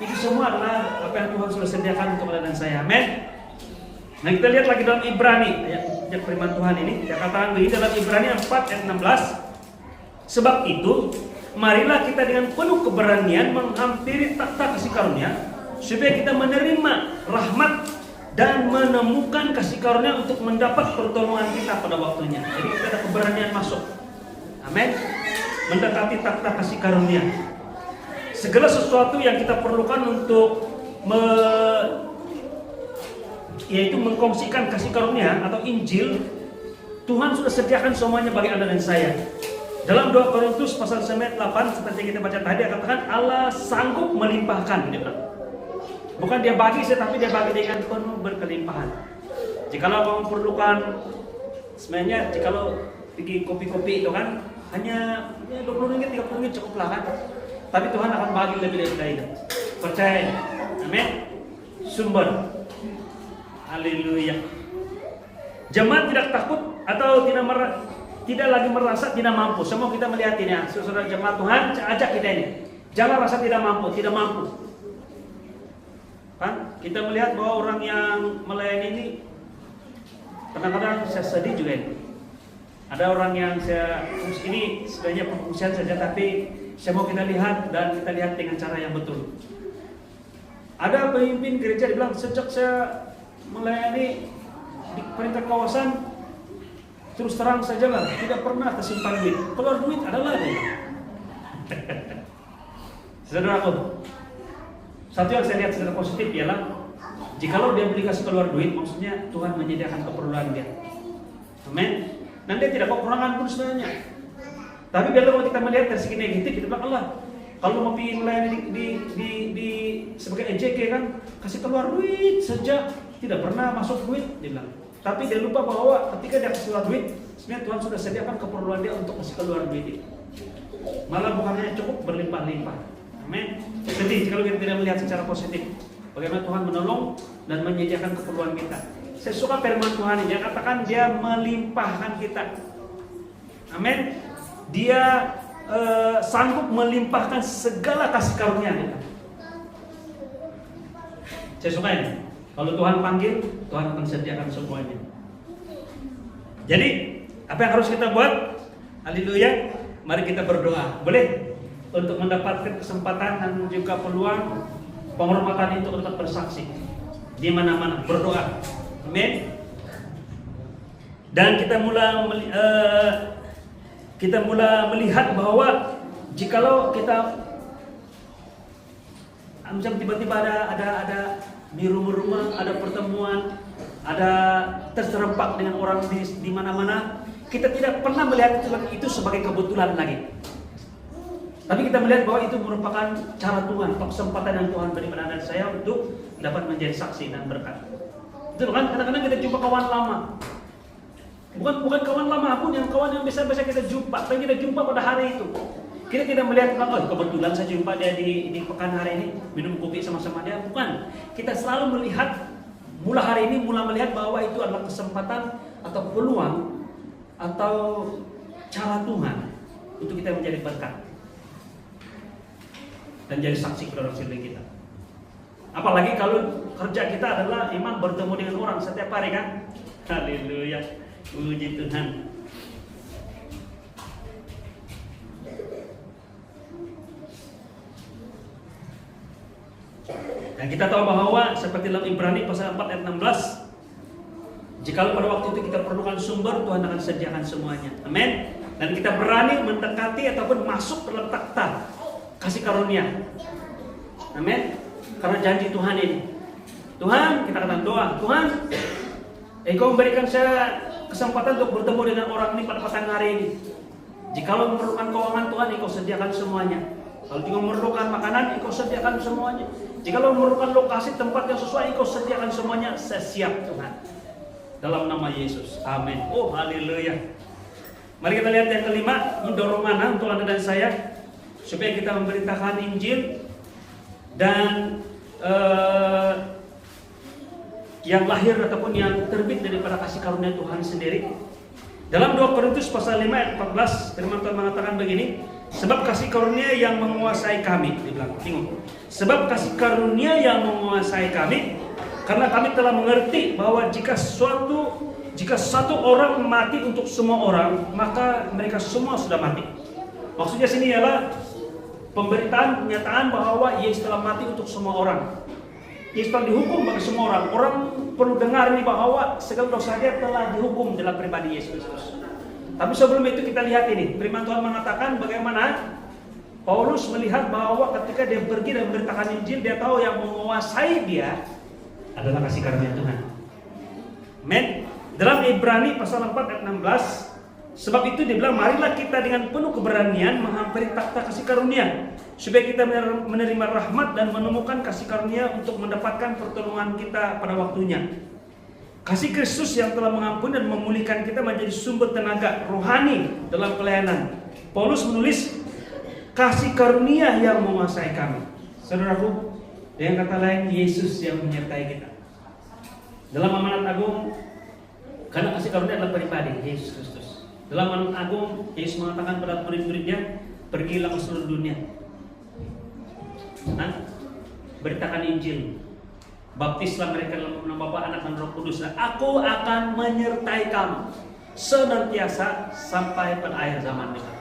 itu semua adalah apa yang Tuhan sudah sediakan untuk Anda dan saya. Amin. Nah, kita lihat lagi dalam Ibrani ayat firman Tuhan ini, dia katakan begini dalam Ibrani 4 ayat 16. Sebab itu, marilah kita dengan penuh keberanian menghampiri takhta kasih karunia, supaya kita menerima rahmat dan menemukan kasih karunia untuk mendapat pertolongan kita pada waktunya. Jadi kita ada keberanian masuk. Amin. Mendekati takhta kasih karunia. Segala sesuatu yang kita perlukan untuk yaitu mengkongsikan kasih karunia atau Injil, Tuhan sudah sediakan semuanya bagi Anda dan saya. Dalam 2 Korintus pasal 9 8 seperti yang kita baca tadi, katakan Allah sanggup melimpahkan, dia bilang. Bukan dia bagi saya, tapi dia bagi dengan penuh berkelimpahan. Jikalau kamu perlukan, sebenarnya jikalau pergi kopi-kopi itu kan hanya 20 ringgit, 30 ringgit cukuplah kan. Tapi Tuhan akan bagi lebih dari itu. Percaya. Amin. Sumber. Haleluya. Jemaat tidak takut atau tidak lagi merasa tidak mampu. Semua kita melihat ini ya, saudara jemaat Tuhan, ajak kita ini. Jangan rasa tidak mampu. Kan? Kita melihat bahwa orang yang melayani ini kadang-kadang saya sedih juga ini. Ada orang yang ini sebenarnya pengungsian saja, tapi saya mau kita lihat dan kita lihat dengan cara yang betul. Ada pemimpin gereja dibilang, sejak saya melayani di perintah kawasan, terus terang saja lah, tidak pernah tersimpan duit. Keluar duit adalah deh. Saudaraku, satu yang saya lihat secara positif ialah jikalau dia beli kasih keluar duit, maksudnya Tuhan menyediakan keperluan dia. Amin. Dan dia tidak kekurangan pun sebenarnya. Tapi kalau kita melihat dari segi negatif, kita bilang Allah, kalau mau pilih melayani di sebagai EJK kan, kasih keluar duit saja, tidak pernah masuk duit, dia bilang. Tapi dia lupa bahwa ketika dia kasih keluar duit, sebenarnya Tuhan sudah sediakan keperluan dia untuk kasih keluar duit itu. Malah bukan hanya cukup, berlimpah-limpah. Amin. Jadi kalau kita tidak melihat secara positif, bagaimana Tuhan menolong dan menyediakan keperluan kita. Saya suka firman Tuhan ini, dia katakan dia melimpahkan kita. Amin. Dia sanggup melimpahkan segala kasih karunia kita. Saya suka ini. Kalau Tuhan panggil, Tuhan akan sediakan semuanya. Jadi, apa yang harus kita buat? Haleluya. Mari kita berdoa. Boleh? Untuk mendapatkan kesempatan dan juga peluang penghormatan itu untuk bersaksi di mana-mana. Berdoa. Amin. Dan kita mulai melihat bahwa jikalau kita macam tiba-tiba ada di rumah-rumah, ada pertemuan, ada terserempak dengan orang di mana-mana, kita tidak pernah melihat itu sebagai kebetulan lagi. Tapi kita melihat bahwa itu merupakan cara Tuhan, kesempatan yang Tuhan beri pada saya untuk dapat menjadi saksi dan berkat. Itu kan kadang-kadang kita jumpa kawan lama. Bukan kawan lama pun, yang kawan yang biasa-biasa kita jumpa, tapi kita jumpa pada hari itu. Kita tidak melihat, oh kebetulan saya jumpa dia di pekan hari ini, minum kopi sama-sama dia. Bukan. Kita selalu melihat, mulai hari ini mulai melihat bahwa itu adalah kesempatan atau peluang atau cara Tuhan untuk kita menjadi berkat dan jadi saksi kepada diri kita. Apalagi kalau kerja kita adalah memang bertemu dengan orang setiap hari kan. Haleluya, puji Tuhan. Dan kita tahu bahwa seperti dalam Ibrani pasal 4 ayat 16, jikalau pada waktu itu kita perlukan sumber, Tuhan akan sediakan semuanya. Amin. Dan kita berani mendekati ataupun masuk dalam takhta kasih karunia. Amin. Karena janji Tuhan ini. Tuhan, kita katakan doa, Tuhan, Engkau memberikan saya kesempatan untuk bertemu dengan orang ini pada petang hari ini. Jikalau memerlukan keuangan, Tuhan, Engkau sediakan semuanya. Kalau juga memerlukan makanan, Engkau sediakan semuanya. Jikalau memerlukan lokasi tempat yang sesuai, Engkau sediakan semuanya. Saya siap, Tuhan. Dalam nama Yesus. Amin. Oh, haleluya. Mari kita lihat yang kelima. Ini dorongan untuk Anda dan saya, supaya kita memberitakan Injil dan yang lahir ataupun yang terbit daripada kasih karunia Tuhan sendiri. Dalam 2 Korintus pasal 5 ayat 14, firman Tuhan mengatakan begini, sebab kasih karunia yang menguasai kami, dibilang, tengok. Sebab kasih karunia yang menguasai kami, karena kami telah mengerti bahwa jika satu orang mati untuk semua orang, maka mereka semua sudah mati. Maksudnya sini ialah pemberitaan, pernyataan bahwa Yesus telah mati untuk semua orang. Yesus telah dihukum bagi semua orang. Orang perlu dengar ini bahwa segala dosa dia telah dihukum dalam pribadi Yesus Kristus. Tapi sebelum itu kita lihat ini, firman Tuhan mengatakan bagaimana Paulus melihat bahwa ketika dia pergi dan memberitakan Injil, dia tahu yang menguasai dia adalah kasih karunia Tuhan. Amen. Dalam Ibrani pasal 4 ayat 16, sebab itu dibilang, marilah kita dengan penuh keberanian menghampiri takhta kasih karunia, supaya kita menerima rahmat dan menemukan kasih karunia untuk mendapatkan pertolongan kita pada waktunya. Kasih Kristus yang telah mengampuni dan memulihkan kita menjadi sumber tenaga rohani dalam pelayanan. Paulus menulis, kasih karunia yang menguasai kami. Saudaraku, dengan kata lain, Yesus yang menyertai kita. Dalam amanat agung, karena kasih karunia adalah pribadi Yesus Kristus. Dalam amanat agung, Yesus mengatakan pada murid-muridnya, pergilah ke seluruh dunia, beritakan Injil, baptislah mereka dalam nama Bapa, Anak dan Roh Kudus, dan Aku akan menyertai kamu senantiasa sampai pada akhir zaman kita.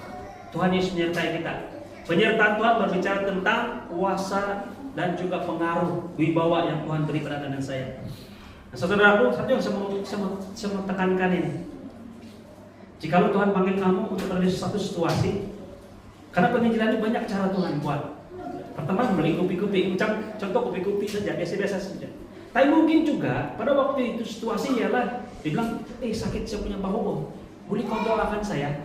Tuhan Yesus menyertai kita. Penyertaan Tuhan berbicara tentang kuasa dan juga pengaruh wibawa yang Tuhan beri pada Anda dan saya. Nah, saudaraku, saya mau tekankan ini. Jikalau Tuhan panggil kamu untuk berada di suatu situasi, karena penginjilan ini banyak cara Tuhan buat. Pertama membeli kopi-kopi, contoh kopi-kopi saja, biasa-biasa saja. Tapi mungkin juga pada waktu itu situasi ialah dibilang, sakit saya punya bahu, boleh kau doakan saya?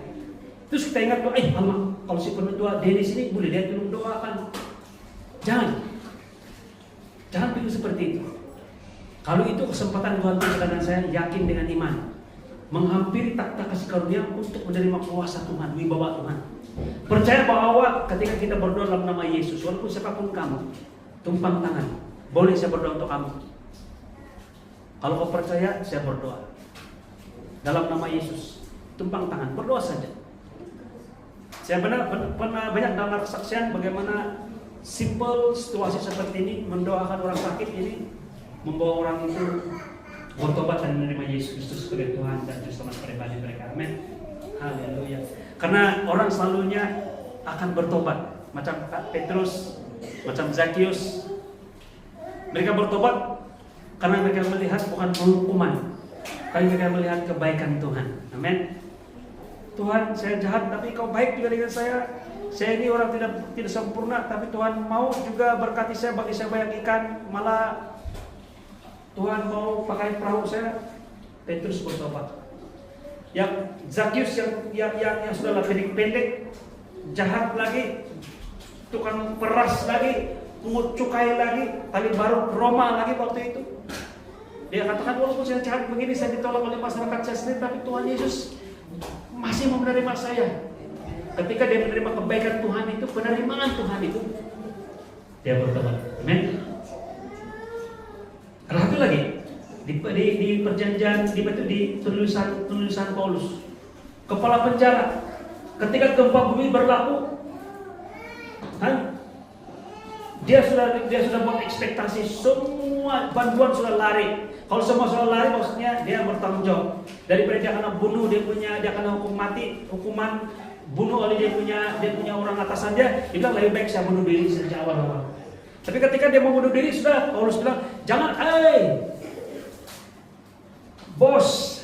Terus kita ingat, kalau si penetua dia di sini, boleh dia tolong doakan? Jangan pikir seperti itu. Kalau itu kesempatan Tuhan berikan, saya yakin dengan iman, menghampiri takhta kasih karunia untuk menerima kuasa Tuhan, wibawa Tuhan. Percaya bahwa ketika kita berdoa dalam nama Yesus, walaupun siapapun kamu, tumpang tangan, boleh saya berdoa untuk kamu. Kalau kau percaya, saya berdoa dalam nama Yesus, tumpang tangan, berdoa saja. Saya pernah banyak dengar kesaksian bagaimana simple situasi seperti ini, mendoakan orang sakit ini, membawa orang itu bertobat dan menerima Yesus Kristus sebagai Tuhan dan Juru Selamat pribadi mereka. Amin. Haleluya. Karena orang selalunya akan bertobat, macam Petrus, macam Zakius. Mereka bertobat karena mereka melihat bukan penghukuman, tapi mereka melihat kebaikan Tuhan. Amin. Tuhan, saya jahat tapi Kau baik juga dengan saya. Saya ini orang tidak sempurna, tapi Tuhan mau juga berkati saya, bagi saya banyak ikan, malah Tuhan mau pakai perahu saya. Petrus bertobat. Yang Zakius yang sudah pendek, jahat lagi, tukang peras lagi, pungut cukai lagi, tapi baru Roma lagi waktu itu. Dia katakan, walaupun saya jahat begini, saya ditolak oleh masyarakat saya sendiri, tapi Tuhan Yesus masih mau menerima saya. Ketika dia menerima kebaikan Tuhan itu, penerimaan Tuhan itu, dia bertobat. Amin. Satu lagi di perjanjian di penulisan Paulus, kepala penjara Ketika gempa bumi berlaku, dia sudah buat ekspektasi, semua bantuan sudah lari. Kalau semua sudah lari, maksudnya dia bertanggung jawab. Daripada dia kena bunuh, dia kena hukum mati, hukuman bunuh oleh dia punya orang atasan dia bilang lebih baik saya bunuh diri sejak awal. Tapi ketika dia mau bunuh diri, sudah Paulus bilang, jangan, bos,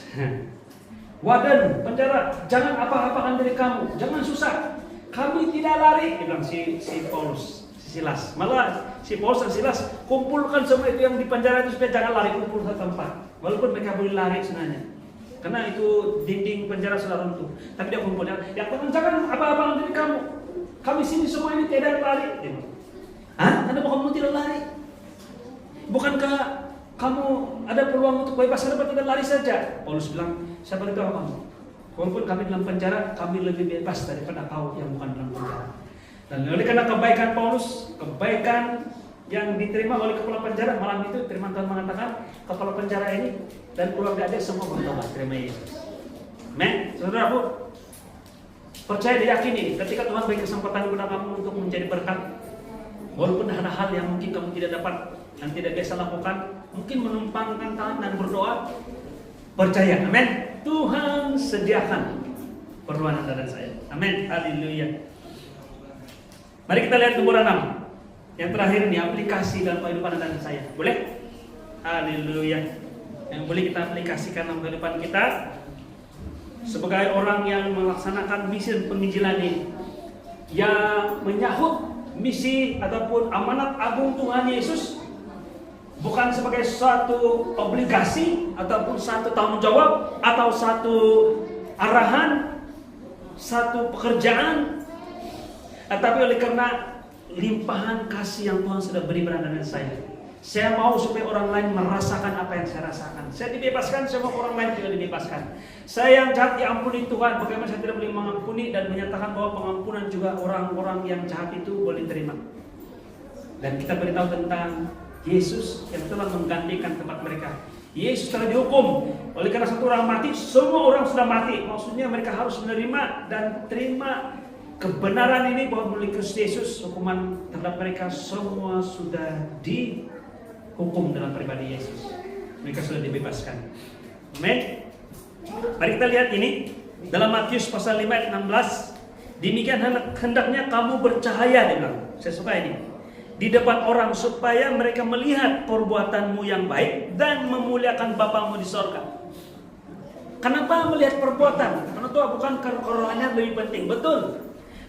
waden, penjara, jangan apa-apakan diri kamu, jangan susah. Kami tidak lari, dia bilang si Paulus, si Silas. Malah si Paulus dan Silas kumpulkan semua itu yang di penjara itu supaya jangan lari, kumpul satu tempat. Walaupun mereka boleh lari sebenarnya, karena itu dinding penjara sudah runtuh. Tapi dia kumpul, jangan apa-apakan diri kamu. Kami sini semua ini tidak lari. Kenapa kamu tidak lari? Bukankah kamu ada peluang untuk bebas? Kenapa tidak lari saja? Paulus bilang, saya beritahu kamu, walaupun kami dalam penjara, kami lebih bebas daripada kau yang bukan dalam penjara. Dan oleh karena kebaikan Paulus, kebaikan yang diterima oleh kepala penjara, malam itu firman Tuhan mengatakan kepala penjara ini dan keluarga dia semua bertobat, terima Yesus. Amen. Saudaraku, percaya diyakini ketika Tuhan beri kesempatan kepada kamu untuk menjadi berkat, walaupun ada hal yang mungkin kamu tidak dapat, yang tidak biasa lakukan, mungkin menumpangkan tangan dan berdoa, percaya, amin. Tuhan sediakan perluan Anda dan saya, amin. Haleluya. Mari kita lihat nomor 6. Yang terakhir ini aplikasi dalam kehidupan Anda dan saya. Boleh? Haleluya. Yang boleh kita aplikasikan dalam kehidupan kita sebagai orang yang melaksanakan misi penginjilan ini, yang menyahut misi ataupun amanat agung Tuhan Yesus, bukan sebagai suatu obligasi ataupun satu tanggung jawab atau satu arahan, satu pekerjaan, tetapi oleh karena limpahan kasih yang Tuhan sudah beri pada Anda dan saya. Saya mau supaya orang lain merasakan apa yang saya rasakan. Saya dibebaskan, saya mau orang lain juga dibebaskan. Saya yang jahat diampuni Tuhan, bagaimana saya tidak boleh mengampuni dan menyatakan bahwa pengampunan juga orang-orang yang jahat itu boleh terima. Dan kita beritahu tentang Yesus yang telah menggantikan tempat mereka. Yesus telah dihukum, oleh karena satu orang mati, semua orang sudah mati. Maksudnya mereka harus menerima dan terima kebenaran ini bahwa melalui Kristus Yesus hukuman terhadap mereka semua sudah dihukum dalam pribadi Yesus. Mereka sudah dibebaskan. Amin. Mari kita lihat ini dalam Matius pasal 5 ayat 16. Demikian hendaknya kamu bercahaya, dia bilang. Saya suka ini. Di depan orang supaya mereka melihat perbuatanmu yang baik dan memuliakan Bapamu di sorga. Kenapa melihat perbuatan? Karena Tuhan bukan kerohanian lebih penting, betul.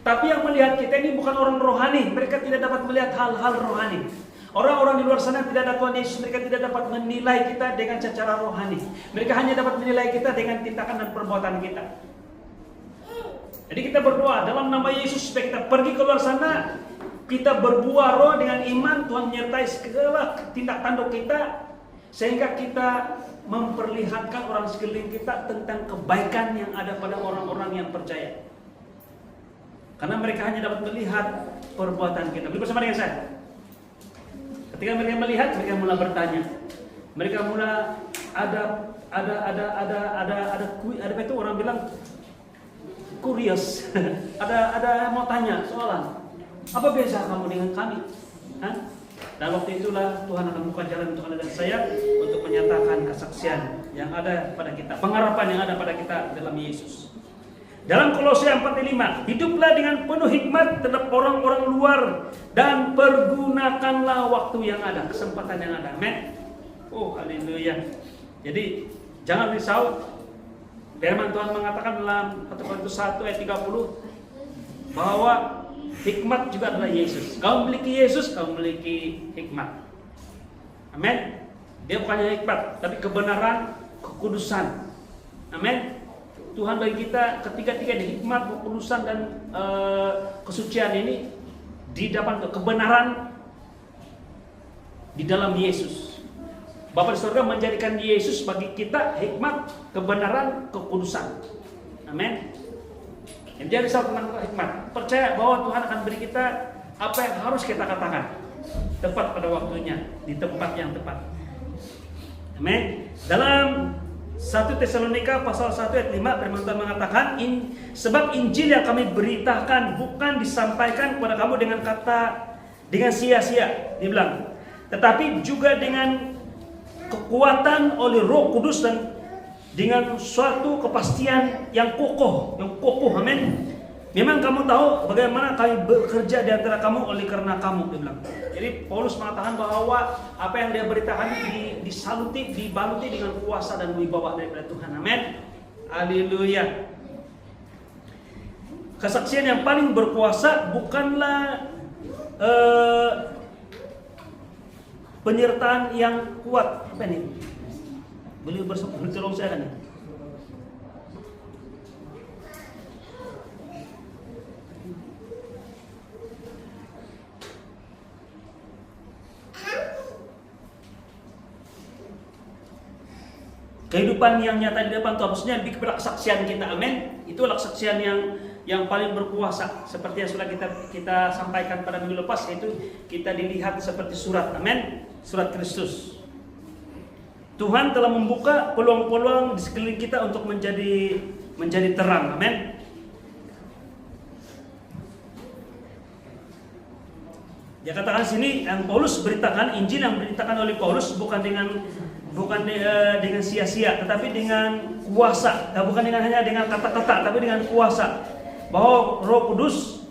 Tapi yang melihat kita ini bukan orang rohani. Mereka tidak dapat melihat hal-hal rohani. Orang-orang di luar sana tidak ada Tuhan Yesus. Mereka tidak dapat menilai kita dengan secara rohani. Mereka hanya dapat menilai kita dengan tindakan dan perbuatan kita. Jadi kita berdoa dalam nama Yesus supaya kita pergi ke luar sana, kita berbuah roh dengan iman. Tuhan menyertai segala tindak tanduk kita, sehingga kita memperlihatkan orang sekeliling kita tentang kebaikan yang ada pada orang-orang yang percaya. Karena mereka hanya dapat melihat perbuatan kita. Beri bersama dengan saya. Ketika mereka melihat, mereka mulai bertanya. Mereka mulai ada apa itu orang bilang curious. ada mau tanya soalan. Apa beza kamu dengan kami? Dan waktu itulah Tuhan akan buka jalan untuk Anda dan saya untuk menyatakan kesaksian yang ada pada kita, pengharapan yang ada pada kita dalam Yesus. Dalam Kolose 4:5, hiduplah dengan penuh hikmat terhadap orang-orang luar dan pergunakanlah waktu yang ada, kesempatan yang ada. Amen. Oh, haleluya. Jadi jangan risau. Firman Tuhan mengatakan dalam 1 Korintus 1 ayat 30 bahwa hikmat juga adalah Yesus. Kau memiliki Yesus, kau memiliki hikmat. Amin. Dia bukan hanya hikmat, tapi kebenaran, kekudusan. Amin. Tuhan bagi kita ketiga-tiga di hikmat, kekudusan dan kesucian ini didapat kebenaran di dalam Yesus. Bapa di surga menjadikan Yesus bagi kita hikmat, kebenaran, kekudusan. Amin. Yang jadi satu tentang hikmat, percaya bahwa Tuhan akan beri kita apa yang harus kita katakan tepat pada waktunya, di tempat yang tepat. Amin. Dalam 1 1 Tesalonika pasal 1 ayat 5 firman Tuhan mengatakan, sebab Injil yang kami beritakan bukan disampaikan kepada kamu dengan sia-sia, dibilang, tetapi juga dengan kekuatan oleh Roh Kudus dan dengan suatu kepastian yang kokoh, amin. Memang kamu tahu bagaimana kami bekerja di antara kamu oleh karena kamu, dia bilang. Jadi Paulus mengatakan bahwa apa yang dia beritakan dibaluti dengan kuasa dan wibawa daripada Tuhan, amin. Haleluya. Kesaksian yang paling berkuasa bukanlah penyertaan yang kuat. Apa ini? Beliau bertolong saya kan? Kehidupan yang nyata di depan Tuhan, maksudnya lebih kepada kesaksian kita, amin. Itulah kesaksian yang paling berkuasa. Seperti yang sudah kita sampaikan pada minggu lepas, yaitu kita dilihat seperti surat, amin. Surat Kristus. Tuhan telah membuka peluang-peluang di sekeliling kita untuk menjadi terang, amin. Dia katakan sini yang Paulus beritakan, Injil yang beritakan oleh Paulus bukan dengan sia-sia, tetapi dengan kuasa. Bukan hanya dengan kata-kata, tapi dengan kuasa. Bahwa Roh Kudus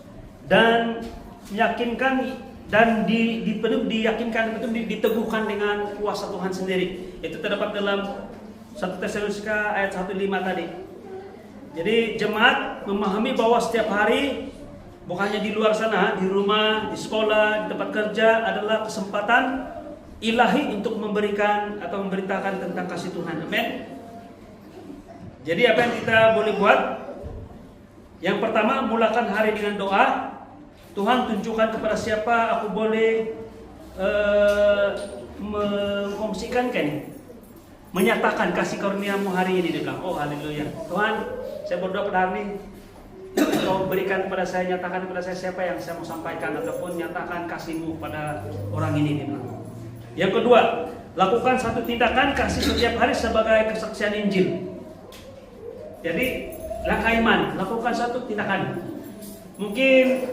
dan meyakinkan dan diyakinkan, betul diteguhkan dengan kuasa Tuhan sendiri. Itu terdapat dalam 1 Tesalonika ayat 1:5 tadi. Jadi jemaat memahami bahwa setiap hari, bukannya di luar sana, di rumah, di sekolah, di tempat kerja, adalah kesempatan ilahi untuk memberikan atau memberitakan tentang kasih Tuhan, amin. Jadi apa yang kita boleh buat? Yang pertama, mulakan hari dengan doa. Tuhan, tunjukkan kepada siapa aku boleh mengkongsikan menyatakan kasih karunia-Mu hari ini. Dia bilang, oh haleluya. Tuhan, saya berdoa pada hari ini, Kau berikan kepada saya, nyatakan kepada saya siapa yang saya mau sampaikan, ataupun nyatakan kasih-Mu pada orang ini. Dia bilang. Yang kedua, lakukan satu tindakan kasih setiap hari sebagai kesaksian Injil. Jadi langkah iman, lakukan satu tindakan. Mungkin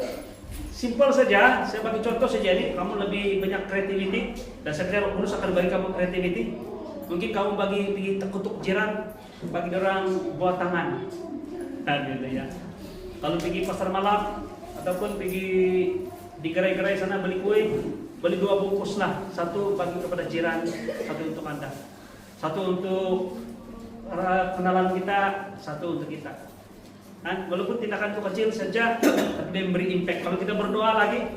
simpel saja, saya bagi contoh saja ini. Kamu lebih banyak creativity, dan saya kira Roh Kudus akan bagi kamu creativity. Mungkin kamu pergi kutuk jiran, bagi orang buat tangan. Ya. Kalau pergi pasar malam ataupun pergi di gerai-gerai sana beli kue, beli 2 bungkus lah, 1 bagi kepada jiran, 1 untuk Anda, 1 untuk kenalan kita, 1 untuk kita. Nah, walaupun tindakan itu kecil saja, tapi dia memberi impact. Kalau kita berdoa lagi,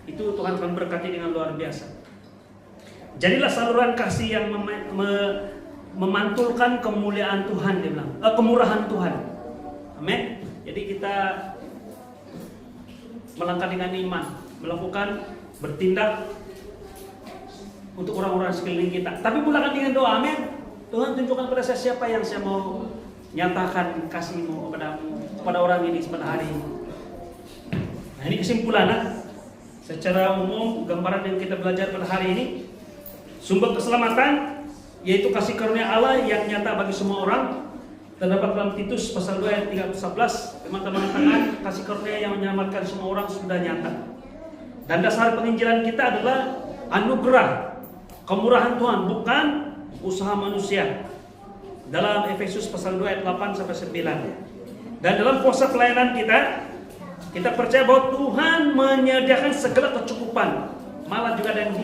itu Tuhan akan berkati dengan luar biasa. Jadilah saluran kasih yang memantulkan kemuliaan Tuhan, dia bilang, kemurahan Tuhan, amin. Jadi kita melangkah dengan iman, melakukan, bertindak untuk orang-orang sekeliling kita. Tapi mulakan dengan doa, amin. Tuhan, tunjukkan kepada saya siapa yang saya mau nyatakan kasih-Mu kepada orang ini pada hari ini. Nah, ini kesimpulan. Secara umum, gambaran yang kita belajar pada hari ini, sumber keselamatan yaitu kasih karunia Allah yang nyata bagi semua orang. Terdapat dalam Titus pasal 2 ayat 3-11, teman-teman mengatakan kasih karunia yang menyelamatkan semua orang sudah nyata. Dan dasar penginjilan kita adalah anugerah, kemurahan Tuhan, bukan usaha manusia. Dalam Efesus pasal 2 ayat 8-9. Dan dalam proses pelayanan kita percaya bahwa Tuhan menyediakan segala kecukupan, malah juga dengan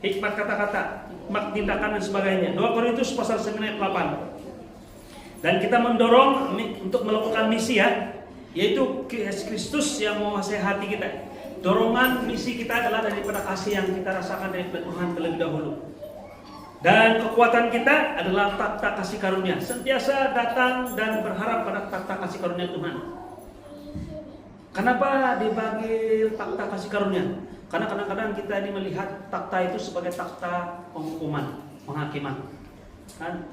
hikmat kata-kata, hikmat tindakan dan sebagainya. 2 Korintus pasal 9 ayat 8. Dan kita mendorong untuk melakukan misi, yaitu Kristus yang menguasai hati kita. Dorongan misi kita adalah daripada kasih yang kita rasakan dari Tuhan terlebih dahulu. Dan kekuatan kita adalah takhta kasih karunia. Sentiasa datang dan berharap pada takhta kasih karunia Tuhan. Kenapa dibagi takhta kasih karunia? Karena kadang-kadang kita ini melihat takhta itu sebagai takhta penghakiman. Kan?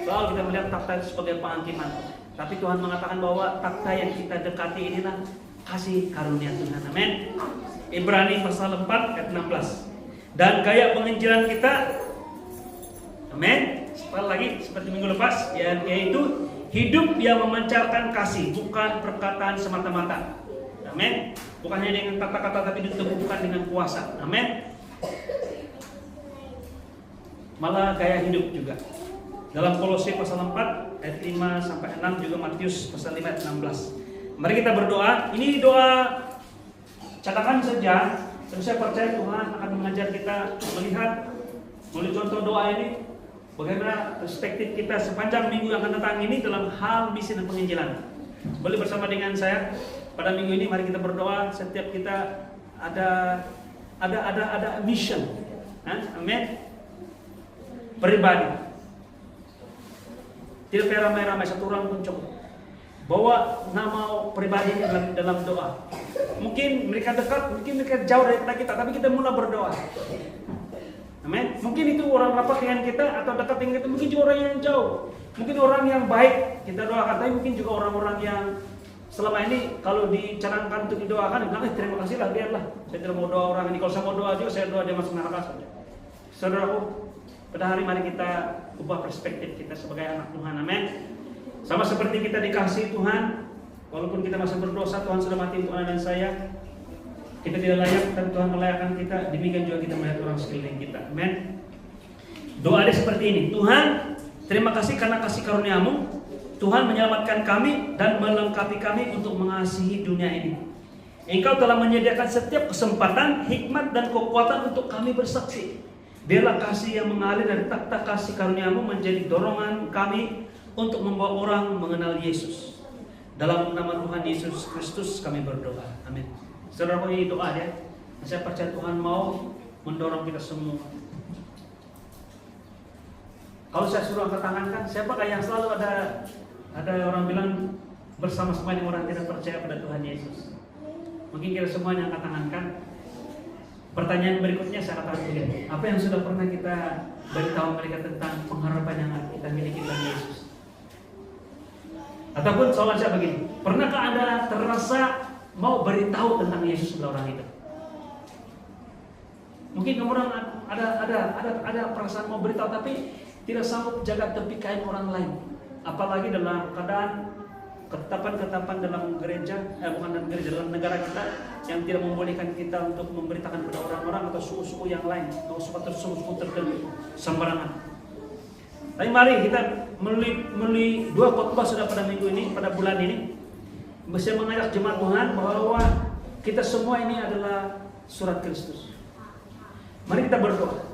Kalau kita melihat takhta itu sebagai penghakiman. Tapi Tuhan mengatakan bahwa takhta yang kita dekati inilah kasih karunia Tuhan. Amin. Ibrani pasal 4 ayat 16. Dan gaya penginjilan kita, amin, sekali lagi seperti minggu lepas, yaitu hidup yang memancarkan kasih, bukan perkataan semata-mata. Amin. Bukan hanya dengan kata-kata, tapi diteguhkan dengan kuasa. Amin. Malah gaya hidup juga. Dalam Kolose pasal 4 ayat 5 sampai 6, juga Matius pasal 5 ayat 16. Mari kita berdoa. Ini doa catatan saja, tapi saya percaya Tuhan akan mengajar kita melihat melalui contoh doa ini bagaimana perspektif kita sepanjang minggu yang akan datang ini dalam hal misi dan penginjilan. Boleh bersama dengan saya pada minggu ini, mari kita berdoa. Setiap kita ada mission, amin, pribadi. Tidak ramai-ramai, satu orang pun cukup. Bawa nama pribadi dalam doa. Mungkin mereka dekat, mungkin mereka jauh daripada kita, tapi kita mulai berdoa. Amin. Mungkin itu orang rapat dengan kita atau dekat dengan kita, mungkin juga orang yang jauh. Mungkin orang yang baik kita doakan, tapi mungkin juga orang-orang yang selama ini kalau dicanangkan untuk didoakan, bilang terima kasih lah, biarlah. Saya tidak mau doa orang ini. Kalau saya mau doa juga, saya doa dia masuk neraka saja. Saudaraku, pada hari mari kita ubah perspektif kita sebagai anak Tuhan. Amin. Sama seperti kita dikasihi Tuhan, walaupun kita masih berdosa, Tuhan sudah mati untuk anak dan saya. Kita tidak layak, tapi Tuhan melayakkan kita. Demikian juga kita melihat orang sekeliling kita. Amin. Doa dia seperti ini. Tuhan, terima kasih karena kasih karunia-Mu. Tuhan menyelamatkan kami dan melengkapi kami untuk mengasihi dunia ini. Engkau telah menyediakan setiap kesempatan, hikmat dan kekuatan untuk kami bersaksi. Biarlah kasih yang mengalir dari takhta kasih karunia-Mu menjadi dorongan kami untuk membawa orang mengenal Yesus. Dalam nama Tuhan Yesus Kristus kami berdoa. Amin. Saudara, ini doa ya. Saya percaya Tuhan mau mendorong kita semua. Kalau saya suruh angkat tangan, kan siapakah yang selalu ada orang bilang bersama-sama dengan orang tidak percaya pada Tuhan Yesus. Mungkin kita semuanya angkat tangan, kan. Pertanyaan berikutnya saya katakan begini, apa yang sudah pernah kita beritahu mereka tentang pengharapan yang kita miliki dalam Yesus? Ataupun soalan saya begini, pernahkah Anda terasa mau beritahu tentang Yesus kepada orang itu? Mungkin orang ada perasaan mau beritahu, tapi tidak sanggup jaga tepi kain orang lain. Apalagi dalam keadaan ketetapan-ketetapan dalam gereja, bukan dalam gereja, dalam negara kita yang tidak membolehkan kita untuk memberitakan kepada orang-orang atau suku-suku yang lain, atau suku-suku tertentu sembarangan. Tapi mari kita melalui dua khotbah sudah pada minggu ini, pada bulan ini, saya mengajak jemaat Tuhan bahwa kita semua ini adalah surat Kristus. Mari kita berdoa.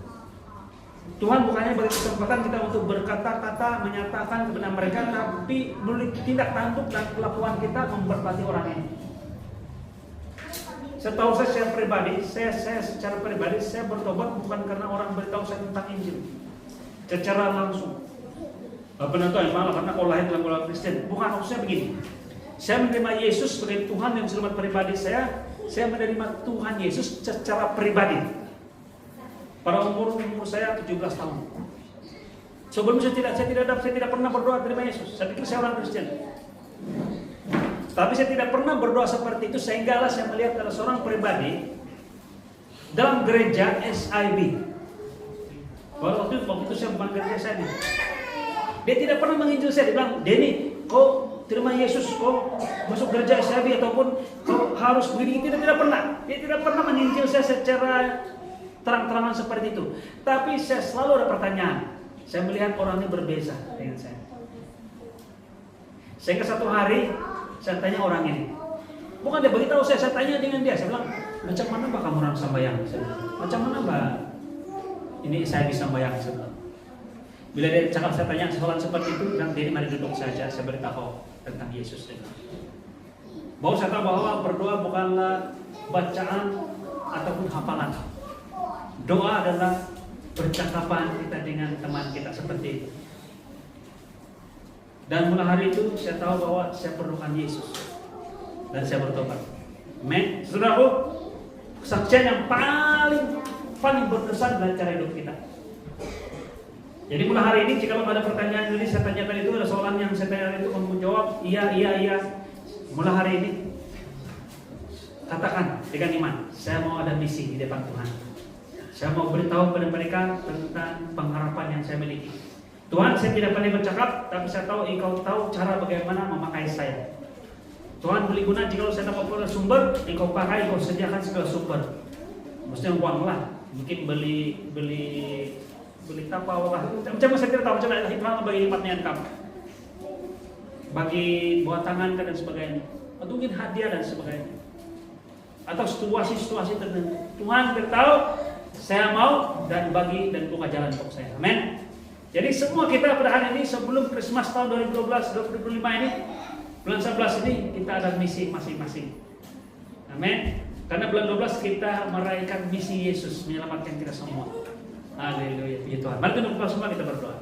Tuhan bukannya beri kesempatan kita untuk berkata-kata menyatakan kepada mereka, tapi melalui tindak tanduk dan kelakuan kita memberkati orang ini. Setahu saya secara pribadi, saya bertobat bukan karena orang beritahu saya tentang Injil secara langsung. Penonton malah karena kau lahir dalam keluarga Kristen. Bukan, maksudnya begini. Saya menerima Yesus sebagai Tuhan yang selamat pribadi saya. Saya menerima Tuhan Yesus secara pribadi. Pada umur saya 17 tahun. Sebelum saya tidak pernah berdoa terima Yesus. Saya pikir saya orang Kristen. Tapi saya tidak pernah berdoa seperti itu, sehinggalah saya melihat ada seorang pribadi dalam gereja SIB. Waktu itu saya bukan gereja saya nih. Dia tidak pernah menginjil saya. Dia bilang, Denny, kau terima Yesus, kau masuk gereja SIB ataupun kau harus begini. Tidak pernah. Dia tidak pernah menginjil saya secara terang-terangan seperti itu. Tapi saya selalu ada pertanyaan. Saya melihat orang ini berbeza dengan saya. Sehingga satu hari saya tanya orang ini. Bukan dia beritahu saya tanya dengan dia. Saya bilang, macam mana Mbak kamu orang sambayang? Macam mana Mbak ini saya bisa sambayang? Bila dia cakap saya tanya soalan seperti itu, bilang, Denny mari duduk saja, saya beritahu tentang Yesus. Bahwa saya tahu bahwa berdoa bukanlah bacaan ataupun hafalan. Doa adalah percakapan kita dengan teman kita seperti itu. Dan mulai hari itu saya tahu bahwa saya perlukan Yesus dan saya bertobat. Amin. Saudaraku, kesaksian yang paling berkesan dalam cara hidup kita. Jadi mulai hari ini jika ada pertanyaan ini saya tanyakan itu, ada soalan yang saya tanyakan itu kamu jawab iya. Mulai hari ini katakan dengan iman, saya mau ada misi di depan Tuhan. Saya mau beritahu kepada mereka tentang pengharapan yang saya miliki. Tuhan, saya tidak pandai bercakap, tapi saya tahu Engkau tahu cara bagaimana memakai saya. Tuhan, beli guna jika saya dapat peroleh sumber, Engkau pakai, Engkau sediakan segala sumber. Maksudnya uang lah, mungkin beli tapau lah. Macam saya tidak tahu, macam Tuhan bagi limpatnya kamu, bagi buat tangan dan sebagainya, atau mungkin hadiah dan sebagainya, atau situasi tertentu. Tuhan beritahu, saya mau dan bagi dan buka jalan untuk saya. Amin. Jadi semua kita pada hari ini sebelum Christmas tahun 2025 ini, bulan 11 ini kita ada misi masing-masing. Amin. Karena bulan 12 kita merayakan misi Yesus menyelamatkan kita semua. Haleluya, puji Tuhan. Mari kita berdoa semua, kita berdoa.